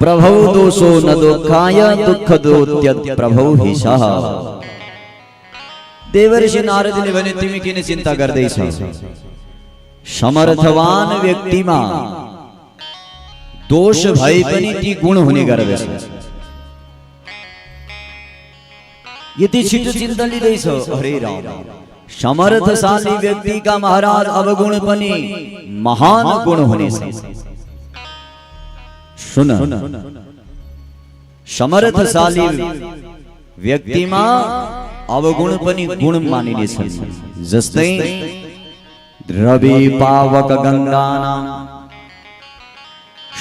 प्रभु दोषो न दुःखाय दुःख दोत्यत् प्रभु हिसः देवर्षि नारद ले भने तिमी किन चिन्ता गर्दैछौ समर्थवान व्यक्ति में दोष भए पनि ती गुण हुने गर्दछ यदि छिटो चिन्ता लिँदैछ हरे राम समर्थशाली व्यक्ति का महाराज अवगुण पनि महान गुण हुनेछ सुन समर्थशाली व्यक्ति में अवगुण पनि गुण मानिनेछ जस्तै रवि पावक गंगाना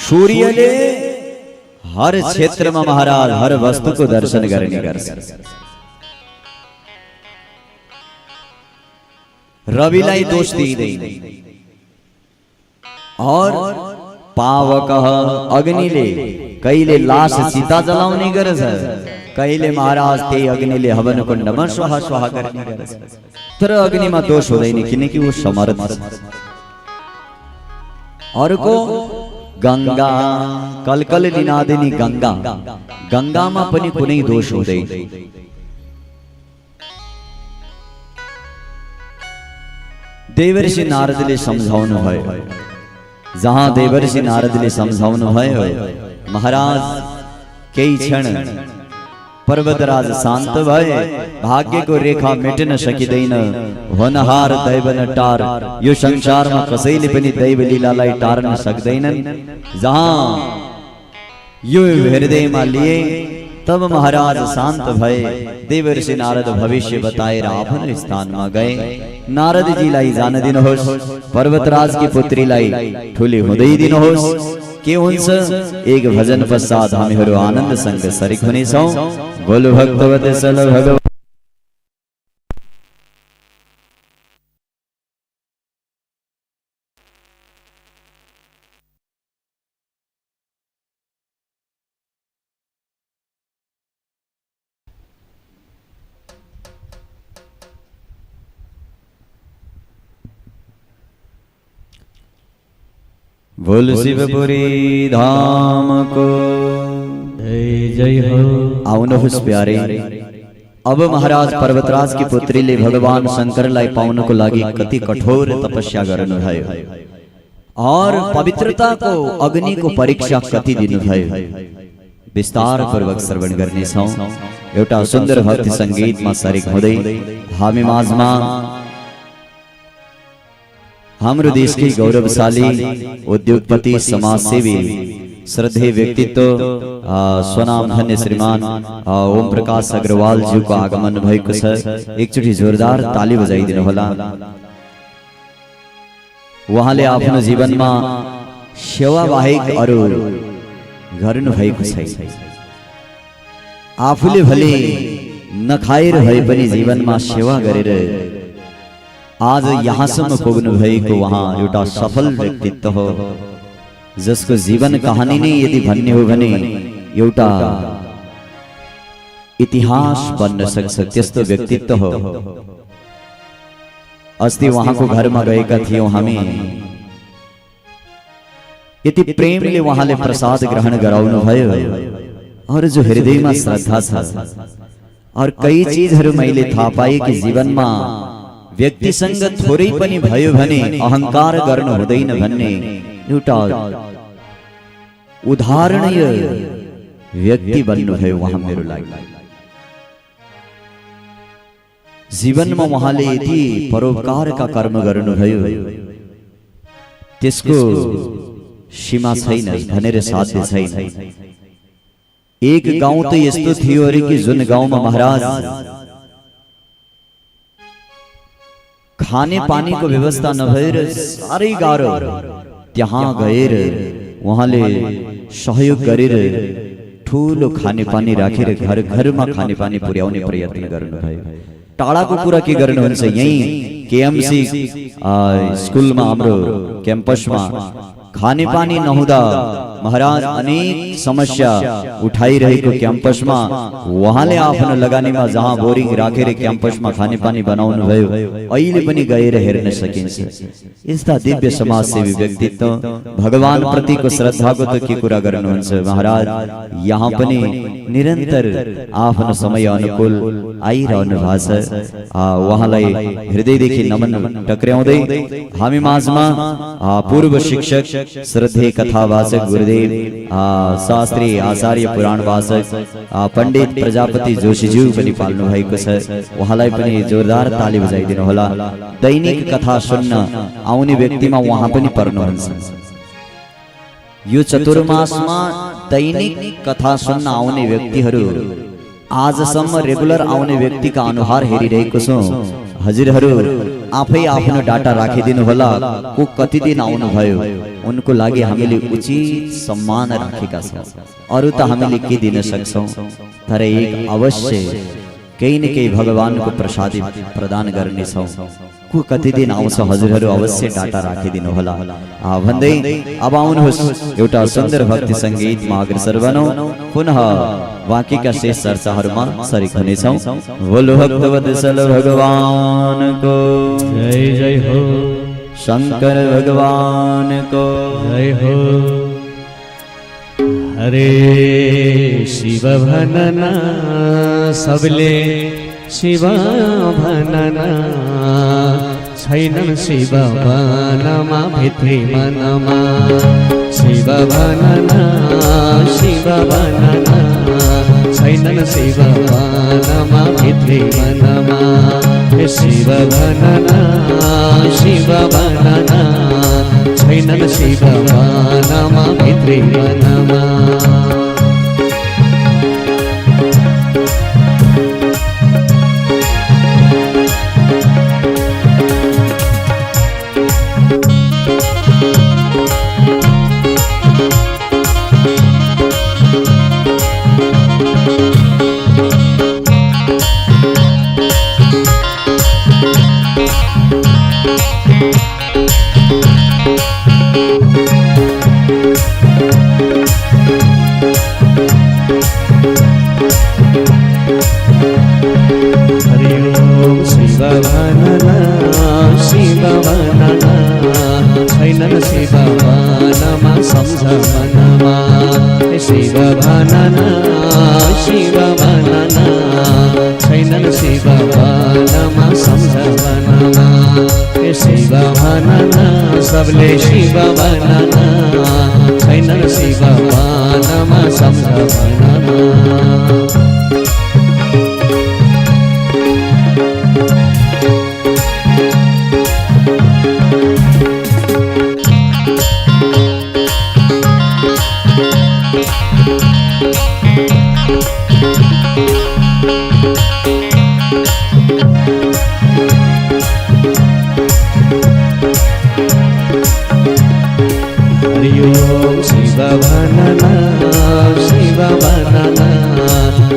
सूर्यले हर क्षेत्र में महाराज हर वस्तु को दर्शन करने गर्छ रविलाई दोष दिँदैन और पावक अग्निले कहिले लास सीता जलाउने गर्छ, कहिले महाराज त्यही अग्निले हवन कुण्डमा स्वाहा स्वाहा गर्ने गर्छ। तर अग्निमा दोष हुँदैन किनकि ऊ समर्थ छ। अर्को गंगा, कलकल निनादिनी गंगा, गंगामा पनि कुनै दोष हुँदैन। देवर्षि नारदले सम्झाउनु भयो, जहाँ देवर्षि नारदले सम्झाउनु भयो महाराज केही क्षण पर्वतराज शान्त भए, भाग्यको रेखा मेट्न सकिँदैन, होनहार दैव नटार, यो संसारमा कसैले पनि दैव लीलालाई टार्न सक्दैनन्। जहाँ यो हृदयमा लिए तब महाराज शान्त भए। देवर्षि नारद भविष्य बताएर आफ्नो स्थानमा गए। नारदजीलाई जान दिनुहोस्, पर्वतराज की पुत्रीलाई ठुली हुँदै दिनुहोस्। के हुन्छ एक भजन पश्चात हामीहरू आनन्द सँग सरिक हुनेछौं। बोलो भक्तवत्सल भगवान। बोल शिवपुरी धाम को जय हो। आउनुहोस् प्यारे। अब महाराज पर्वतराज की पुत्रीले भगवान शंकरलाई पाउनको लागि कति कठोर तपस्या गर्नुभयो और पवित्रताको अग्निको परीक्षा कति दिनुभयो, विस्तार पूर्वक श्रवण गर्नेछौं। एउटा सुन्दर भक्ति संगीतमा सरिक हुँदै हामी माझमा हाम्रो देशकै गौरवशाली उद्योगपति, समाजसेवी, श्रद्धेय व्यक्तित्व स्वनाम धन्य श्रीमान ओम प्रकाश अग्रवाल ज्यूको आगमन भएको छ। एकचोटि जोरदार ताली बजाइदिनु होला। उहाँले आफ्नो जीवनमा सेवा बाहेक अरू गर्नु भएको छैन। आफूले भले नखाएर भए पनि जीवनमा सेवा गरेर आज यहाँसम्म पुग्नु भएको उहाँ एउटा सफल व्यक्तित्व हो, जसको जीवन कहानी नै यदि भन्ने हो भने एउटा इतिहास बन्न सक्छ, त्यस्तो व्यक्तित्व हो। अस्ति उहाँको घरमा गएका थियौं हामी। यति प्रेमले उहाँले प्रसाद ग्रहण गराउनु भयो और जो हृदयमा श्रद्धा छ। और कई चीजहरू मैले थाहा पाए कि जीवनमा व्यक्तिसँग थोरै पनि भयो भने अहंकार गर्नु हुँदैन भन्ने एउटा उदाहरणीय व्यक्ति बन्नुभयो उहाँ मेरो लागि। जीवनमा उहाँले यति परोपकारका कर्म गर्नुभयो, त्यसको सीमा छैन, भनेर साध्य छैन। एक गाउँ त यस्तो थियो अरे कि जुन गाउँमा महाराज खाने पानी को व्यवस्था नभएर साह्रै गाह्रो, त्यहाँ गएर उहाँले सहयोग गरेर ठूलो खाने पानी राखेर घर घरमा खाने पानी पुर्याउने प्रयत्न गर्नुभयो। टाढाको कुरा के गर्नुहुन्छ, यही केएमसी स्कुलमा हाम्रो क्याम्पसमा खाने पानी नहुँदा महाराज अनेक समस्या उठाइरहेको क्याम्पसमा उहाँले आफ्नो लगानीमा जहाँ बोरिङ राखेर क्याम्पसमा खाने पानी बनाउनु भयो, अहिले पनि गएर हेर्न सकिन्छ। यस्ता दिव्य समाजसेवी व्यक्तित्व, भगवान प्रतिको श्रद्धाको त के कुरा गर्नुहुन्छ महाराज। यहाँ पनि निरन्तर आफ्नो समय अनुकूल आइरहनु भएको छ। उहाँलाई हृदयदेखि नमन टक्र्याउँदै हामी माझमा पूर्व शिक्षक, श्रद्धेय कथावाचक गुरुदेव शास्त्री आचार्य पुराणवाचक पण्डित प्रजापति जोशीज्यू पनि पाल्नु भएको छ। उहाँलाई पनि जोरदार ताली बजाइदिनु होला। दैनिक कथा सुन्न आउने व्यक्तिमा उहाँ पनि पर्नुहुन्छ। यो चतुर्मासमा दैनिक कथा सुन्न आउने व्यक्तिहरू आजसम्म रेगुलर आउने व्यक्तिका अनुहार हेरिरहेको छौं। हजुरहरू आफै आफ्नो डाटा राखिदिनु होला, को कति दिन आउनु भयो, उनको लागि हामीले उचित सम्मान राखेका छौं। अरु त हामीले के दिन सक्छौं, तर एक अवश्य केही न केही भगवानको प्रसाद प्रदान गर्नेछौं। को कति दिन आउँछ हजुरहरू अवश्य डाटा राखिदिनु होला भन्दै अब आउनुहोस् एउटा सुन्दर भक्ति सङ्गीतमा अग्रसर बनौं पुनः बाँकीका शेष चर्चाहरूमा सरिक हुनेछौं बोलो भक्तवत्सल भगवानको जय जय हो शंकर भगवान को जय हो हरे शिव भनना सबले शिव भनना छैनन् शिव भनमा भित्री मनमा शिव भनना छैनन् शिव भनमा भित्री मनमा शिव भनना छैनन् शिव भनमा भित्री मनमा छैनन् शिव भनमा सम्झ मनमा शिव भनना छैनन् शिव भनमा सम्झ मनमा शिव भनना सबले शिव भनना छैनन् शिव भनमा सम्झ मनमा शिव भनना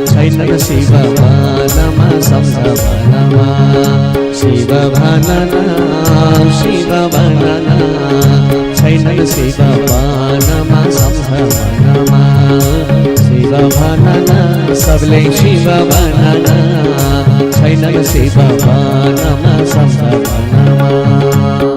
छैनन् शिव भनमा सम्झ मनमा शिव भनना छैनन् शिव भनमा सम्झ मनमा शिव भनना सबले शिव भनना छैनन् शिव भनमा सम्झ मनमा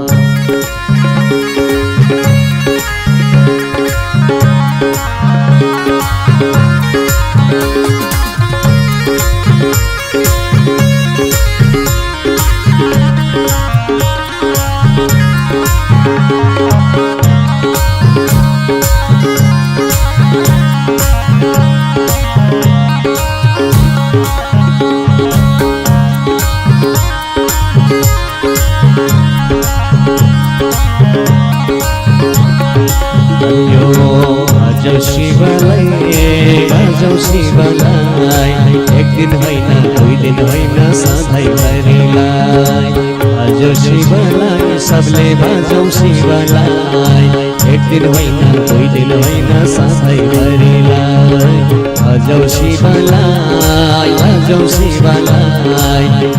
भजौ शिवलाई एक दिन होइन दुई दिन होइन सधैँभरिलाई भजौ शिवलाई सबले भजौ शिवलाई एक दिन होइन दुई दिन होइन सधैँभरिलाई भजौ शिवलाई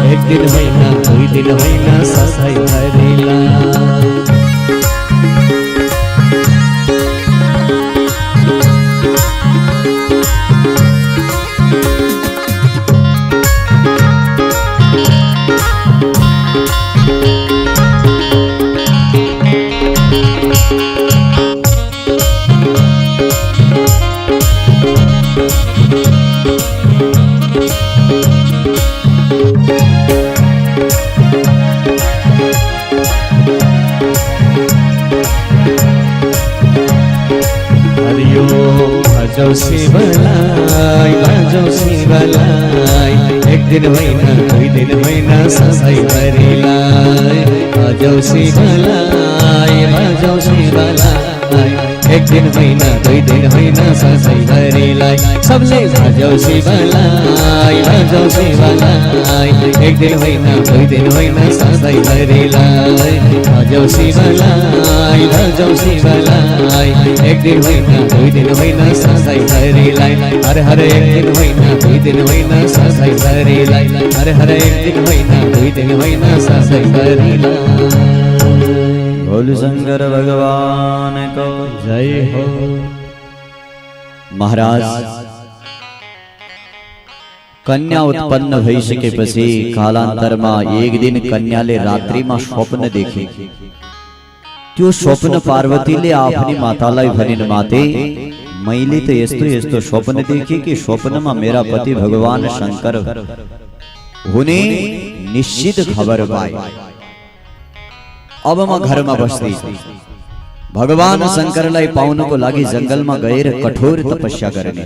एक दिन होइन दुई दिन होइन सधैँभरिलाई भजौ शिवलाई एक दिन होइन दुई दिन होइन सधैँभरिलाई भजौ शिवलाई एक दिन होइन दुई दिन होइन सधैँभरिलाई सबले भजौ शिवलाई भजौ शिवलाई एक दिन होइन दुई दिन होइन सधैँभरिलाई भजौ शिवलाई भजौ शिवलाई एक दिन होइन दुई दिन होइन सधैँभरिलाई हर हर एक दिन होइन दुई दिन होइन सधैँभरिलाई हर हर एक दिन होइन दुई दिन होइन सधैँभरिलाई बोल शंकर भगवान को जय हो। महाराज कन्या उत्पन्न भइसकेपछि कालान्तरमा एक दिन कन्याले रात्रिमा स्वप्न देखे। त्यो स्वप्न पार्वतीले आफ्नी मातालाई भनिन्, माते मैले त यस्तो यस्तो स्वप्न देखे कि स्वप्नमा मेरा पति भगवान शंकर हुने निश्चित खबर पाए। अब म घरमा बस्दै भगवान शंकरलाई पाउनको लागि जंगलमा गएर कठोर तपस्या गर्ने।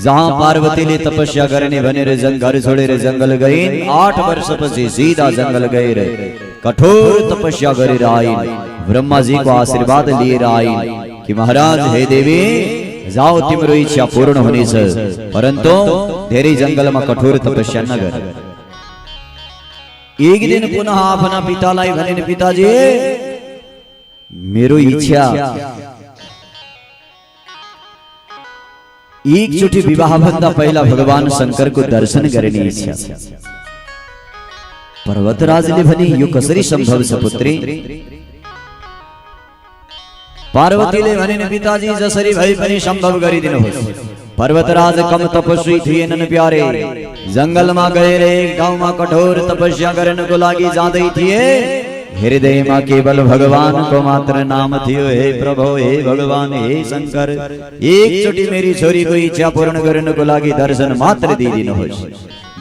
जहाँ पार्वतीले तपस्या गर्ने भनेर घर छोडेर जंगल गइन्। 8 वर्षपछि सीधा जंगल गएर कठोर तपस्या गरेर आइन्। ब्रह्माजीको आशीर्वाद लिएर आइन् कि महाराज हे देवी जाओ तिम्रो इच्छा पूर्ण हुनेछ, परन्तु धेरै जंगलमा कठोर तपस्या नगर। एक दिन पुनः आफ्ना पितालाई भनिन्, पिताजी मेरो इच्छा एकचोटि विवाह भन्दा पहिला भगवान शंकरको दर्शन गर्ने इच्छा छ। पर्वतराजले भने यो कसरी सम्भव छ पुत्री? पार्वतीले भनिन्, पिताजी जसरी भए पनि सम्भव गरिदिनुहोस्। पर्वतराज कम तपस्वी थिएनन् प्यारे। जंगलमा गएर एक गाउँमा कठोर तपस्या गर्नको लागि जाँदै थिए। हृदयमा केवल भगवानको मात्र नाम थियो। हे प्रभु, हे भगवान, हे शंकर, एकचोटि मेरी छोरीको इच्छा पूर्ण गर्नको लागि दर्शन मात्र दिइदिनुहोस्।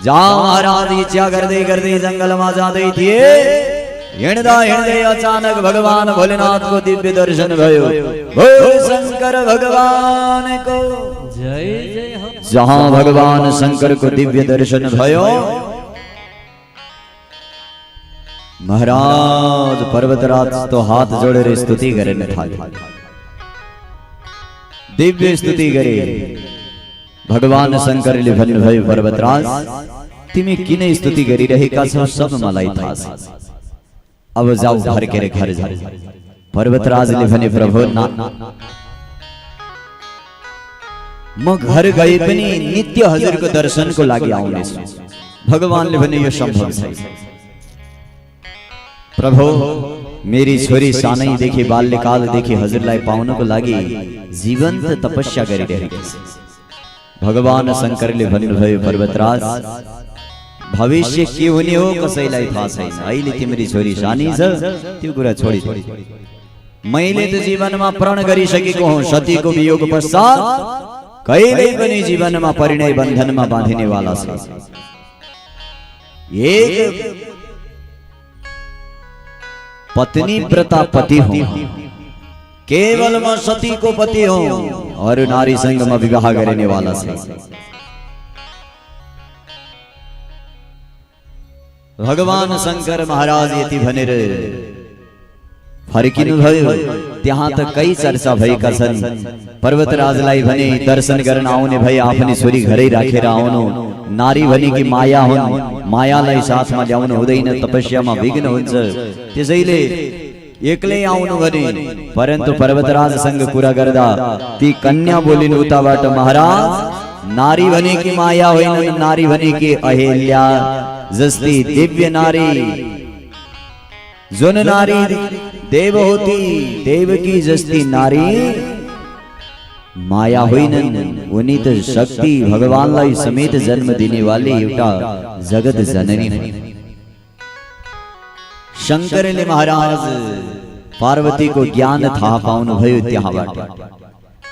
जाऊ महाराज इच्छा गर्दै गर्दै जंगलमा जाँदै थिए। हिँड्दा हिँड्दै अचानक भगवान भोलेनाथको दिव्य दर्शन भयो। बोल शंकर भगवानको जय जय हो। जहाँ भगवान शंकरको दिव्य दर्शन भयो, महाराज पर्वतराज तो हात जोडेर स्तुति गर्न थाले। दिव्य स्तुति गरे। भगवान शंकरले भन्नुभयो, पर्वतराज तिमी किन स्तुति गरिरहेका छौ सब मलाई थाहा छ। अब जाऊ फर्केर घर जाऊ। पर्वतराजले भने, प्रभु ना म घर गए पनि नित्य हजुरको दर्शनको लागि आउनेछु। भगवानले भने यो सम्भव छैन। प्रभु मेरी छोरी सानैदेखि बाल्यकालदेखि हजुरलाई पाउनको लागि जीवन्त तपस्या गरिरहेकी छ। भगवान शंकरले भन्नुभयो, पर्वतराज भविष्य के हुने हो कसैलाई थाहा छैन। अहिले तिम्रो छोरी सानी छ, त्यो कुरा छोडी मैले त जीवनमा प्रण गरिसकेको हुँ। सतीको वियोग पश्चात कहिल्यै पनि जीवनमा परिणय बन्धनमा बाँधिने वाला छ। एक पत्नी व्रता पति हूँ, केवल म सती को पति हूँ और नारी संग में विवाह करने वाला से। भगवान शंकर महाराज यति भनेर फर्किनु भयो। त्यहाँ त कई चर्चा भएका छन्। पर्वतराजलाई भने दर्शन गर्न आउने भए आफ्नी छोरी घरै राखेर आउनु। नारी भने कि माया हुन्, मायालाई साथमा ल्याउनु हुँदैन, तपस्यामा विघ्न हुन्छ, त्यसैले एक्लै आउनु भने। परन्तु पर्वतराजसँग कुरा गर्दा ती कन्या बोलिन् उताबाट, महाराज नारी भने कि माया होइन, नारी भने कि अहिल्या जस्ती दिव्य नारी, जुन नारी देवहूति देवकी जस्ती नारी माया होइनन्, उनी त शक्ति भगवानलाई समेत जन्म दिने वाली एउटा जगत जननी हुन्। शंकरले महाराज पार्वती को ज्ञान थाहा पाउनु भयो त्यहाँबाट।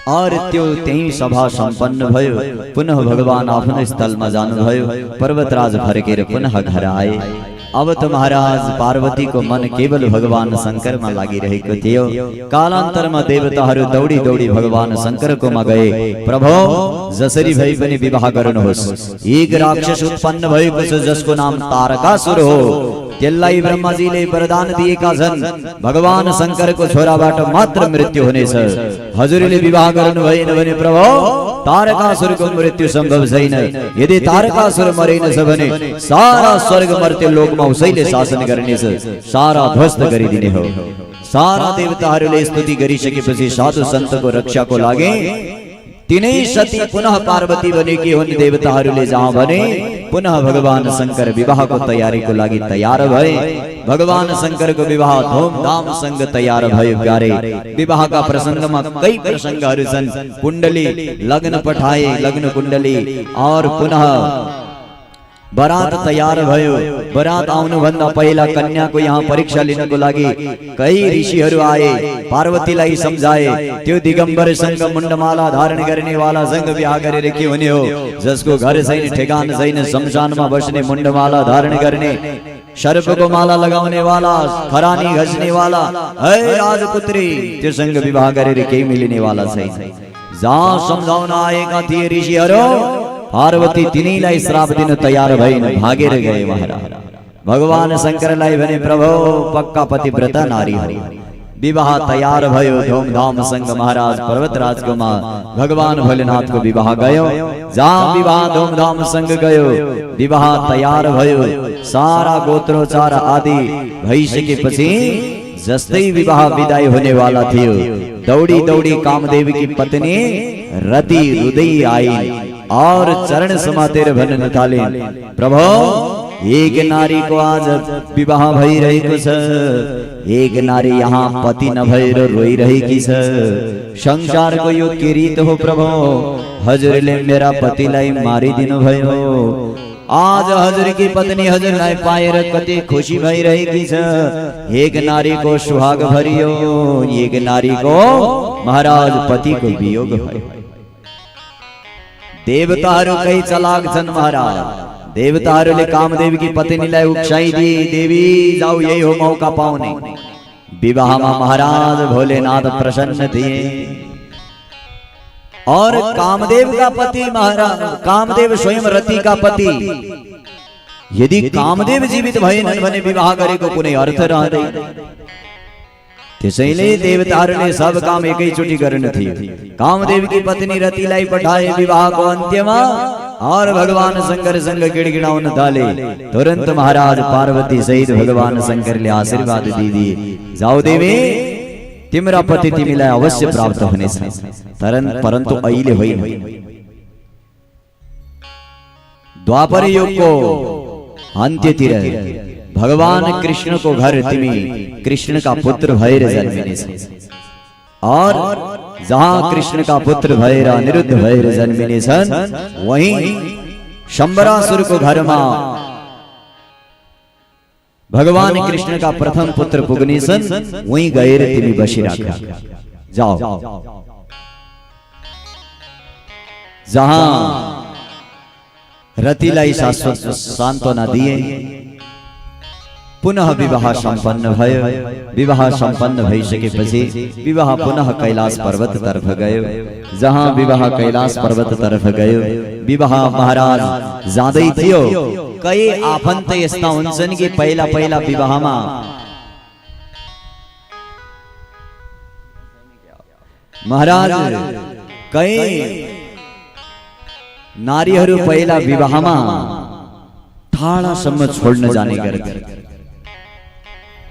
और त्यो त्यही सभा सम्पन्न भयो। पुनः भगवान आफ्नो स्थलमा जानुभयो। पर्वतराज फर्केर पुनः घर आए। अब त महाराज पार्वती को मन केवल भगवान शंकर में लागिरहेको थियो। कालान्तरमा देवताहरू दौडी दौडी भगवान शंकर को मा गए। प्रभु जसरी भई पनि विवाह गर्नुहोस्। एक राक्षस उत्पन्न भएको छ जसको नाम तारकासुर हो। त्यसलाई ब्रह्माजीले वरदान दिएका छन् भगवान शंकरको छोराबाट मात्र मृत्यु हुनेछ। हजुरले विवाह गर्नु भएन भने प्रभु तारकासुरको मृत्यु सम्भव छैन। यदि तारकासुर मरेनछ भने सारा स्वर्ग मर्त्य लोकमा उसैले शासन गर्नेछ, सारा ध्वस्त गरिदिने हो। सारा देवताहरूले स्तुति गरिसकेपछि साधु सन्तको रक्षाको लागि तिनै सती पुनः पार्वती बनेकी हुन्। देवताहरूले जहाँ भने पुनः भगवान शंकर विवाहको तयारीको लागि तयार भए। भगवान शंकरको विवाह धूमधामसँग तयार भयो। गारे विवाहका प्रसंगमा कई प्रसंगहरू छन्। कुण्डली लग्न पठाए, लग्न कुण्डली और पुनः बरात तयार भयो। बरात आउनुभन्दा पहिला कन्याको यहाँ परीक्षा लिनको लागि कई ऋषिहरू आए, पार्वतीलाई सम्झाए। त्यो दिगम्बर संग मुण्डमाला धारण गर्ने वाला संग विवाह गरेर के हुने हो? जसको घर छैन, ठेगान छैन, शमशानमा बस्ने, मुण्डमाला धारण गर्ने, सर्पको माला लगाउने वाला, खरानी घस्ने वाला, है राजपुत्री, त्यो संग विवाह गरेर केही मिलिने वाला छैन। जहाँ सम्झाउन आएका थिए ऋषिहरू, पार्वती तिनीलाई श्राप दिन तयार भइन्, भागेर गए। महाराज भगवान शंकरलाई भने प्रभु पक्का पतिव्रता नारी हो। विवाह तयार भयो धूमधामसँग। महाराज पर्वतराजकोमा भगवान भोलेनाथको विवाह गयो। जहाँ विवाह धूमधामसँग गयो, विवाह तयार भयो। सारा गोत्रोचार आदि भइसकेपछि जस्तै विवाह विदाई हुने वाला थियो, दौडी दौडी कामदेव की पत्नी रति रुदै आई और चरण समातेर भन्न थाले, प्रभु एक नारी को आज विवाह भइरहेको छ, एक नारी यहाँ पति नभएर रोइरहेकी छ। संसारको यो के रीत हो प्रभु? हजुरले मेरा पतिलाई मारिदिनु भयो। आज हजुर की पत्नी हजुरलाई पाएर कति खुशी भइरहेकी छ। एक नारी को सुहाग भरियो, एक नारी को महाराज पति को वियोग भयो। देवताहरू कई चलाक छन् महाराज। देवताहरूले कामदेव की पत्नीलाई उक्साइदिए, देवी जाऊ, यही हो मौका पाउने। विवाहमा महाराज भोलेनाथ प्रसन्न थिए और कामदेव का पति महाराज, कामदेव स्वयं रति का पति, यदि कामदेव जीवित भएनन् भने विवाह गरेको कुनै अर्थ रहँदैन। त्यसैले देवताहरूले सब काम एकैचोटि गर्न थियो। कामदेव की पत्नी रतिलाई पठाए विवाहको अन्त्यमा और भगवान शंकरसँग गिडगिडाउन थाले। तुरन्त महाराज पार्वती सहित भगवान शंकरले आशीर्वाद दिदिए, जाऊ देवी, तिम्रा पति तिमीलाई अवश्य प्राप्त हुनेछ, परन्तु अहिले होइन। द्वापर युगको अन्त्यतिर भगवान कृष्ण को घर तिमी कृष्ण का पुत्र भएर जन्मिनेछ और जहाँ कृष्ण का पुत्र भएर अनिरुद्ध भएर जन्मिनेछन्, वहीं शंबरासुर को घर में भगवान कृष्ण का प्रथम पुत्र पुग्नेछन्, वहीं गएर तिमी बसिराख। जाओ, जहाँ रतिलाई शाश्वत सांत्वना दिए, पुनः विवाह संपन्न भयो। विवाह संपन्न भइसकेपछि विवाह पुनः कैलाश पर्वत तर्फ गयो। जहाँ विवाह कैलाश पर्वत तर्फ गयो, विवाह महाराज जाँदै थियो। कई आफन्त यस्ता हुन्छन् कि पहिला पहिला विवाहमा महाराज कई नारीहरू पहिला विवाहमा टाढासम्म छोड्न जाने गर्थे।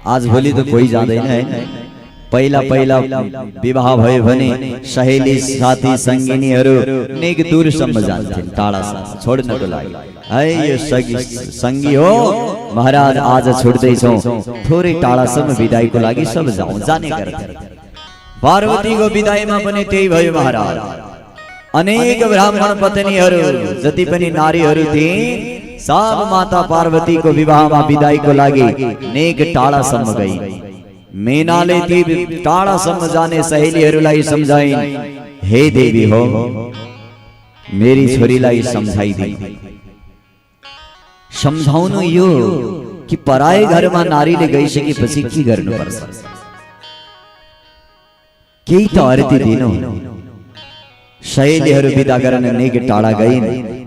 आज भोलि तो कोही जाँदैन है। पहिला पहिला विवाह भयो भने सहेली साथी संगिनीहरू निक दूरसम्म जान्थे, टाढासम्म छोड्नको लागि। है यो संगी हो महाराज, आज छोड्दैछौँ, थोरै टाढासम्म विदाईको लागि सब जाने गर्थे। पार्वतीको विदाईमा पनि त्यही भयो महाराज। अनेक ब्राह्मण पत्नीहरू जति पनि नारीहरू थिए, सब माता पार्वती को विवाह में विदाई को लागी नेक टाढासम्म गई। मेनाले ती टाढासम्म जाने सहेलीहरूलाई सम्झाइन्, हे देवी हो, मेरी छोरीलाई सम्झाइदिनु। सम्झाउनु यो कि पराए घरमा नारीले गइसकेपछि के गर्नुपर्छ, केही त अर्ती दिनु। सहेलीहरू विदा गर्न नेक टाढा गइन्।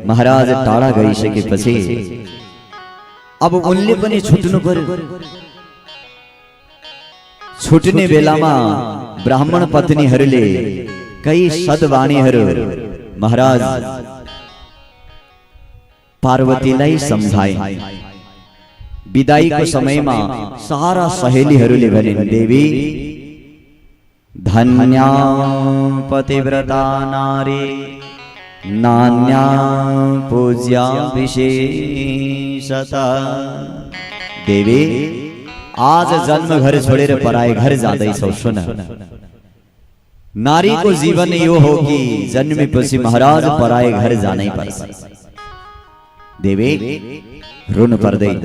महाराज टाढा गइसकेपछि अब उनले पनि छुट्नु पर्यो। छुट्ने बेलामा ब्राह्मण पत्नीहरूले कई सद्वाणीहरू महाराज पार्वतीलाई सम्झाए। विदाईको समयमा सारा सहेलीहरूले भने, देवी धन्या पतिव्रता नारी नान्या पूज्या विशेषता। देवी आज जन्म घर छोडेर पराए घर जाँदैछौ। सुन, नारीको जीवन यो हो कि जन्मेपछि महाराज पराए घर जानै पर्छ। देवी रुनु पर्दैन,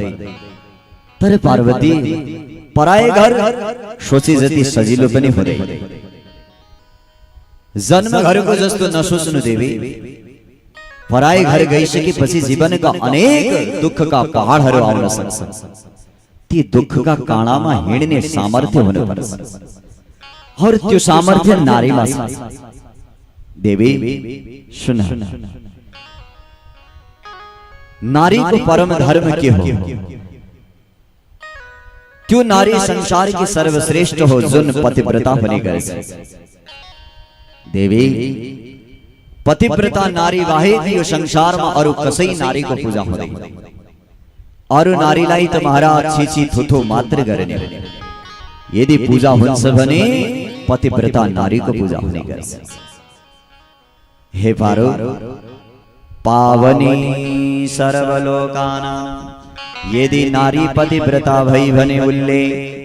तर पार्वती पराए घर सोचे जति सजिलो पनि हुँदैन। जन्म घरको जस्तो नसोच्नु देवी। पराए घर गइसकेपछि जीवनका अनेक दुःखका पहाडहरू आउन सक्छन्। ती दुःखका काँडामा हिँड्ने सामर्थ्य हुनुपर्छ और त्यो सामर्थ्य नारीमा छ। देवी सुन, नारीको परम धर्म के हो? त्यो नारी संसारकी सर्वश्रेष्ठ हो जुन पतिव्रता पनि गर्छ। देवी पतिव्रता नारी बाहेक यो संसारमा अरु कसै नारीको पूजा हुँदैन। अरु नारीलाई त महाराज छिछि थुथो मात्र गर्ने। यदि पूजा हुन्छ भने पतिव्रता नारीको पूजा हुने गर्छ। हे पारो पावनी सर्वलोकानां, यदि नारी पतिव्रता भई भने उनले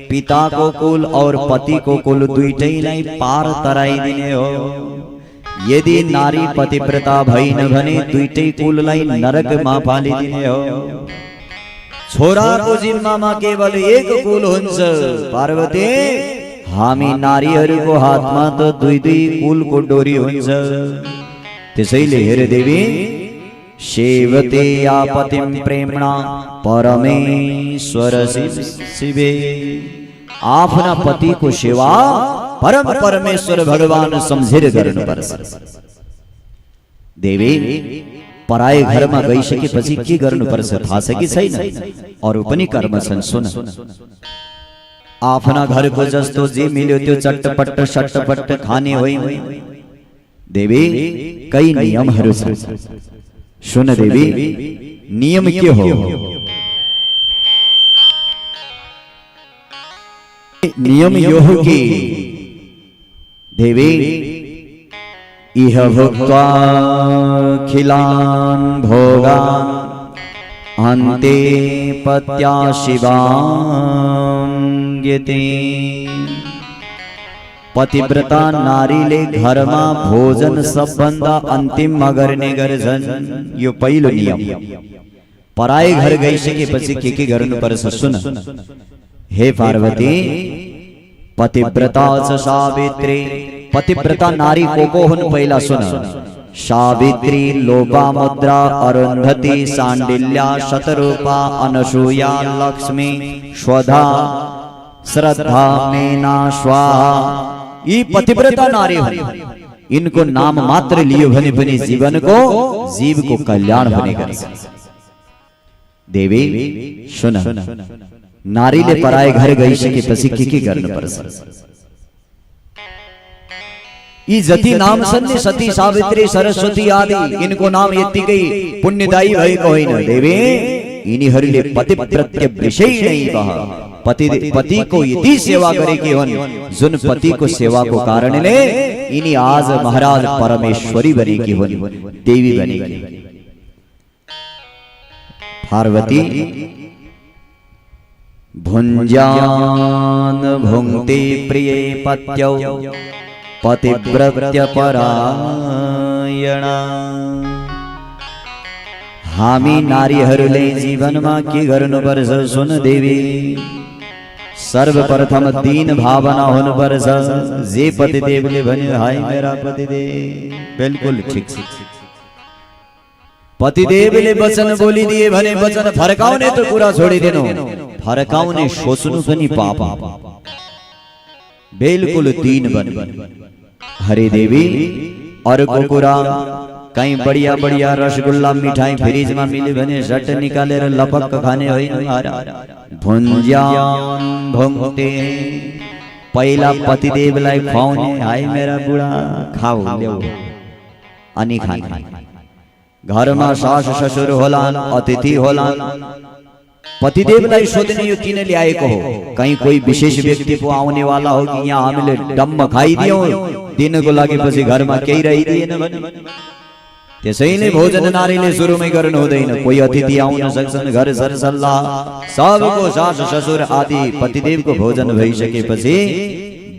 पिताको कुल और पतिको कुल दुईटैलाई पार तराइदिने हो। यदि नारी पतिव्रता भइन भने दुईटै कुललाई नरकमा फालिदिने हो। छोराको जिम्मामा केवल एक कुल हुन्छ। पार्वती हामी नारीहरूको हातमा त दुई दुई कुलको डोरी हुन्छ। त्यसैले हेर देवी, सेवते आपतिम प्रेमणा परमेश्वर शिवे। आफ्ना पतिको सेवा परम परमेश्वर भगवान सम्झेर गर्नुपर्छ। देवी पराए घरमा गइसकेपछि के गर्नुपर्छ थाहा छ कि छैन? अरु पनि कर्म छन्। सुन, आफ्ना घरको जस्तो जे मिल्यो त्यो चटपट सटपट खाने होइन। देवी कई नियमहरू छन्। सुन देवी, नियम के हो? नियम यो हो कि देवी इह भुक्त्वा खिलान् भोगान् अन्ते पत्या शिवाङ्गते। पतिव्रता नारीले घरमा भोजन सबभन्दा अन्तिममा गर्ने गर्छन्। यो पहिलो नियम। पराए घर गइसकेपछि के गर्नुपर्छ? सुन, हे पार्वती पतिव्रता च सावित्री। पतिव्रता नारी को हुन् पहिला सुन। सावित्री, लोपामुद्रा, अरुन्धती, शाण्डिल्या, शतरूपा, अनसूया, लक्ष्मी, स्वधा, श्रद्धा, मेना, स्वाहा। यी पतिव्रता नारी हुन्। इनको नाम मात्र लियो भने पनि जीवनको जीवको कल्याण हुने गर्छ। देवी सुन, नारीले पराए घर गइसकेपछि के गर्नुपर्छ? यी जति नाम छन् नि सती, सावित्री, सरस्वती आदि, इनको नाम यतिकै पुण्यदायी भएको होइन। देवी यिनीहरूले पतिव्रत्य विषय नै भए पतिको यति सेवा गरेकी हुन् जुन पतिको सेवाको कारणले यिनी आज महाराज परमेश्वरी बनेकी हुन्, देवी बनेकी। पार्वती भुञ्जान भुङ्क्ते प्रिये पत्यौ पतिव्रत्य परायणा। हामी नारीहरूले जीवनमा के गर्नुपर्छ? सुन देवी, सर्वप्रथम दीन भावना हुनुपर्छ। जे पतिदेवले भन्यो हाय मेरा पतिदेव, बिल्कुल ठीक छ। पतिदेवले वचन बोलिदिए भने वचन फर्काउने त कुरा छोडिदिनु, फर्काउने सोच्नु पनि पाप। बिल्कुल दीन बन। हरे देवी अर्को कुरा कहीं बढ़िया बढ़िया रसगुल्ला मिठाई फ्रिज में मिली भने झट निकालेर लपक्क खाने होइन भुन्ज्यान भुङ्ते पहिला पतिदेवलाई खुवाउने हाय मेरा बुढा खाऊ ल्याऊ अनि खाने घरमा सास ससुर होलान् अतिथि होलान् पतिदेवलाई सोध्ने यो किन ल्याएको हो कहीं कोही विशेष व्यक्ति पो आउने वाला हो कि यहाँ हामीले डम्म खाइदियौं दिनको लागि पछि घरमा केही रहिदिएन भने त्यसैले भोजन नारीले सुरुमै गर्नु हुँदैन कोही अतिथि आउन सक्छन् घर सरसल्लाह सबको सास ससुर आदि पतिदेवको भोजन भइसकेपछि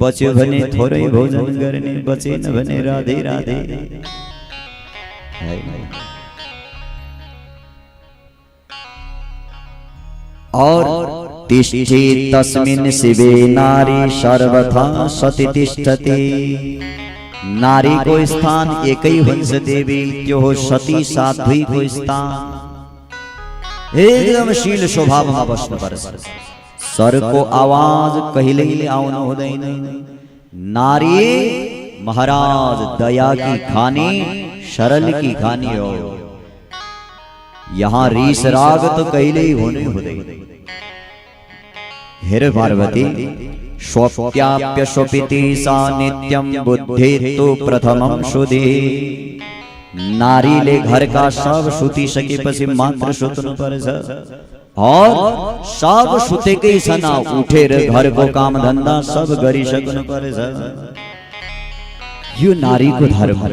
बच्यो भने थोरै भोजन गर्ने बचेन भने राधे राधे और तिष्ठे तस्मिन् शिवे नारी सर्वथा सती तिष्ठति नारी को स्थान एकै हुन्छ देवी त्यो हो सती साध्वी को स्थान एकदम शील स्वभावमा बस्नुपर्छ सरको आवाज कहिल्यै आउनु हुँदैन नारी महाराज दया की खानी सरल की खानी हो यहाँ रीस राग तो कहिल्यै हुनै हुँदैन हेर पार्वती स्वप्याप्य स्वपिति सा नित्यम बुद्धि तो प्रथमम सुधे नारीले घरका सब सुतिसकेपछि मात्र सुत्नुपर्छ और सब सुतेकै छन् उठेर घरको काम धन्दा सब गरिसक्नुपर्छ यो नारीको धर्म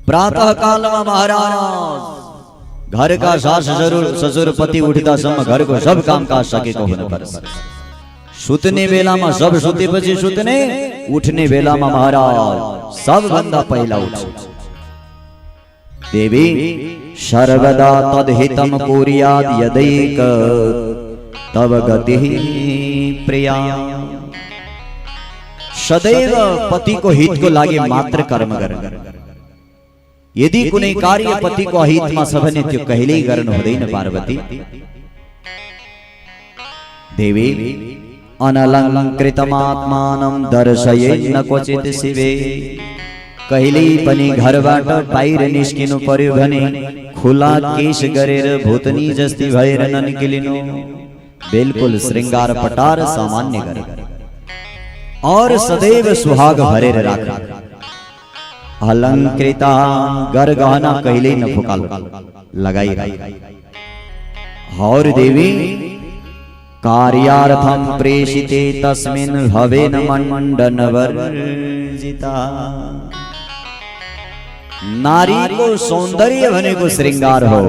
प्रातः कालमा महाराज घर का सास ससुर पति उठ्दासम्म घरको सब काम काज सकेको हुनुपर्छ सुत्ने बेलामा सब सुतेपछि सुत्ने उठ्ने बेलामा महाराज सबभन्दा पहिला उठ्छ देवी सर्वदा तद्हितम कुर्यात् यदैक तव गतिः प्रिया सदैव पतिको हितको लागि मात्र कर्म गर्नु यदि कुनै कार्य पतिको हितमा छ भने त्यो कहिल्यै गर्नु हुँदैन पार्वती देवी अनलङ्कृतमात्मानं दर्शयेन्न क्वचित् शिवे कहिल्यै पनि घरबाट बाहिर निस्किनु पर्यो भने खुला केश गरेर भूतनी जस्ती भएर ननिक्लिनु बिल्कुल श्रृंगार पटार सामान्य गरे और सदैव सुहाग भरेर राख्नु अलंकृता गरगहना कहिल्यै नफुकाल लगाई और देवी कार्यार्थम प्रेषिते तस्मिन् भवेन मण्डनवर्जिता नारीको सौन्दर्य भनेको श्रृंगार हो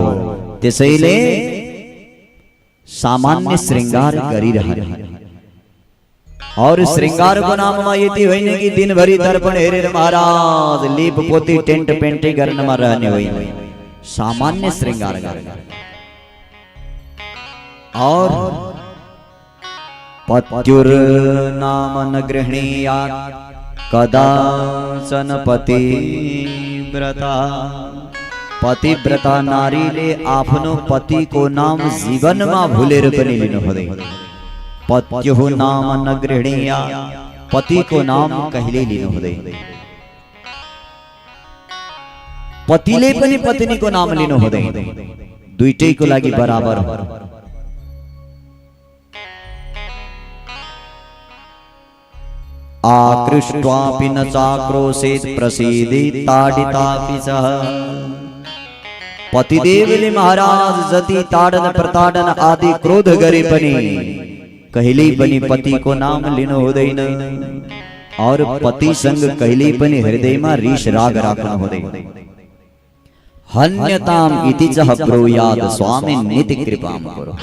त्यसैले सामान्य श्रृंगार गरिरहने और श्रृंगार को नाम में यति होइन कि दिनभरि दर्पण हेरेर महाराज लेप पोती टेंट पेंटे गर्नमा रहने होइन सामान्य श्रृंगार गर्ने और पत्युर नाम न गृह्णीयात् कदाचन पतिव्रता पतिव्रता नारीले आफ्नो पतिको नाम जीवनमा भुलेर पनि लिनु हुँदैन पत्युः नाम न गृह्णीयात् पति को नाम कहिल्यै लिनु हुँदैन पतिले पनि पत्नीको नाम लिनु हुँदैन दुईटैको लागि बराबर हो आकृष्ट्वापि न चाक्रोशेत् प्रसीदेत् ताडितापि च पतिदेवले महाराज जति ताडन प्रताडन आदि क्रोध गरे पनि कहिल्यै पनि पतिको नाम लिनु हुँदैन और पतिसँग कहिल्यै पनि हृदयमा रिस राग राख्नु हुँदैन हन्यताम इति च ब्रूयात् स्वामी निति कृपां कुरु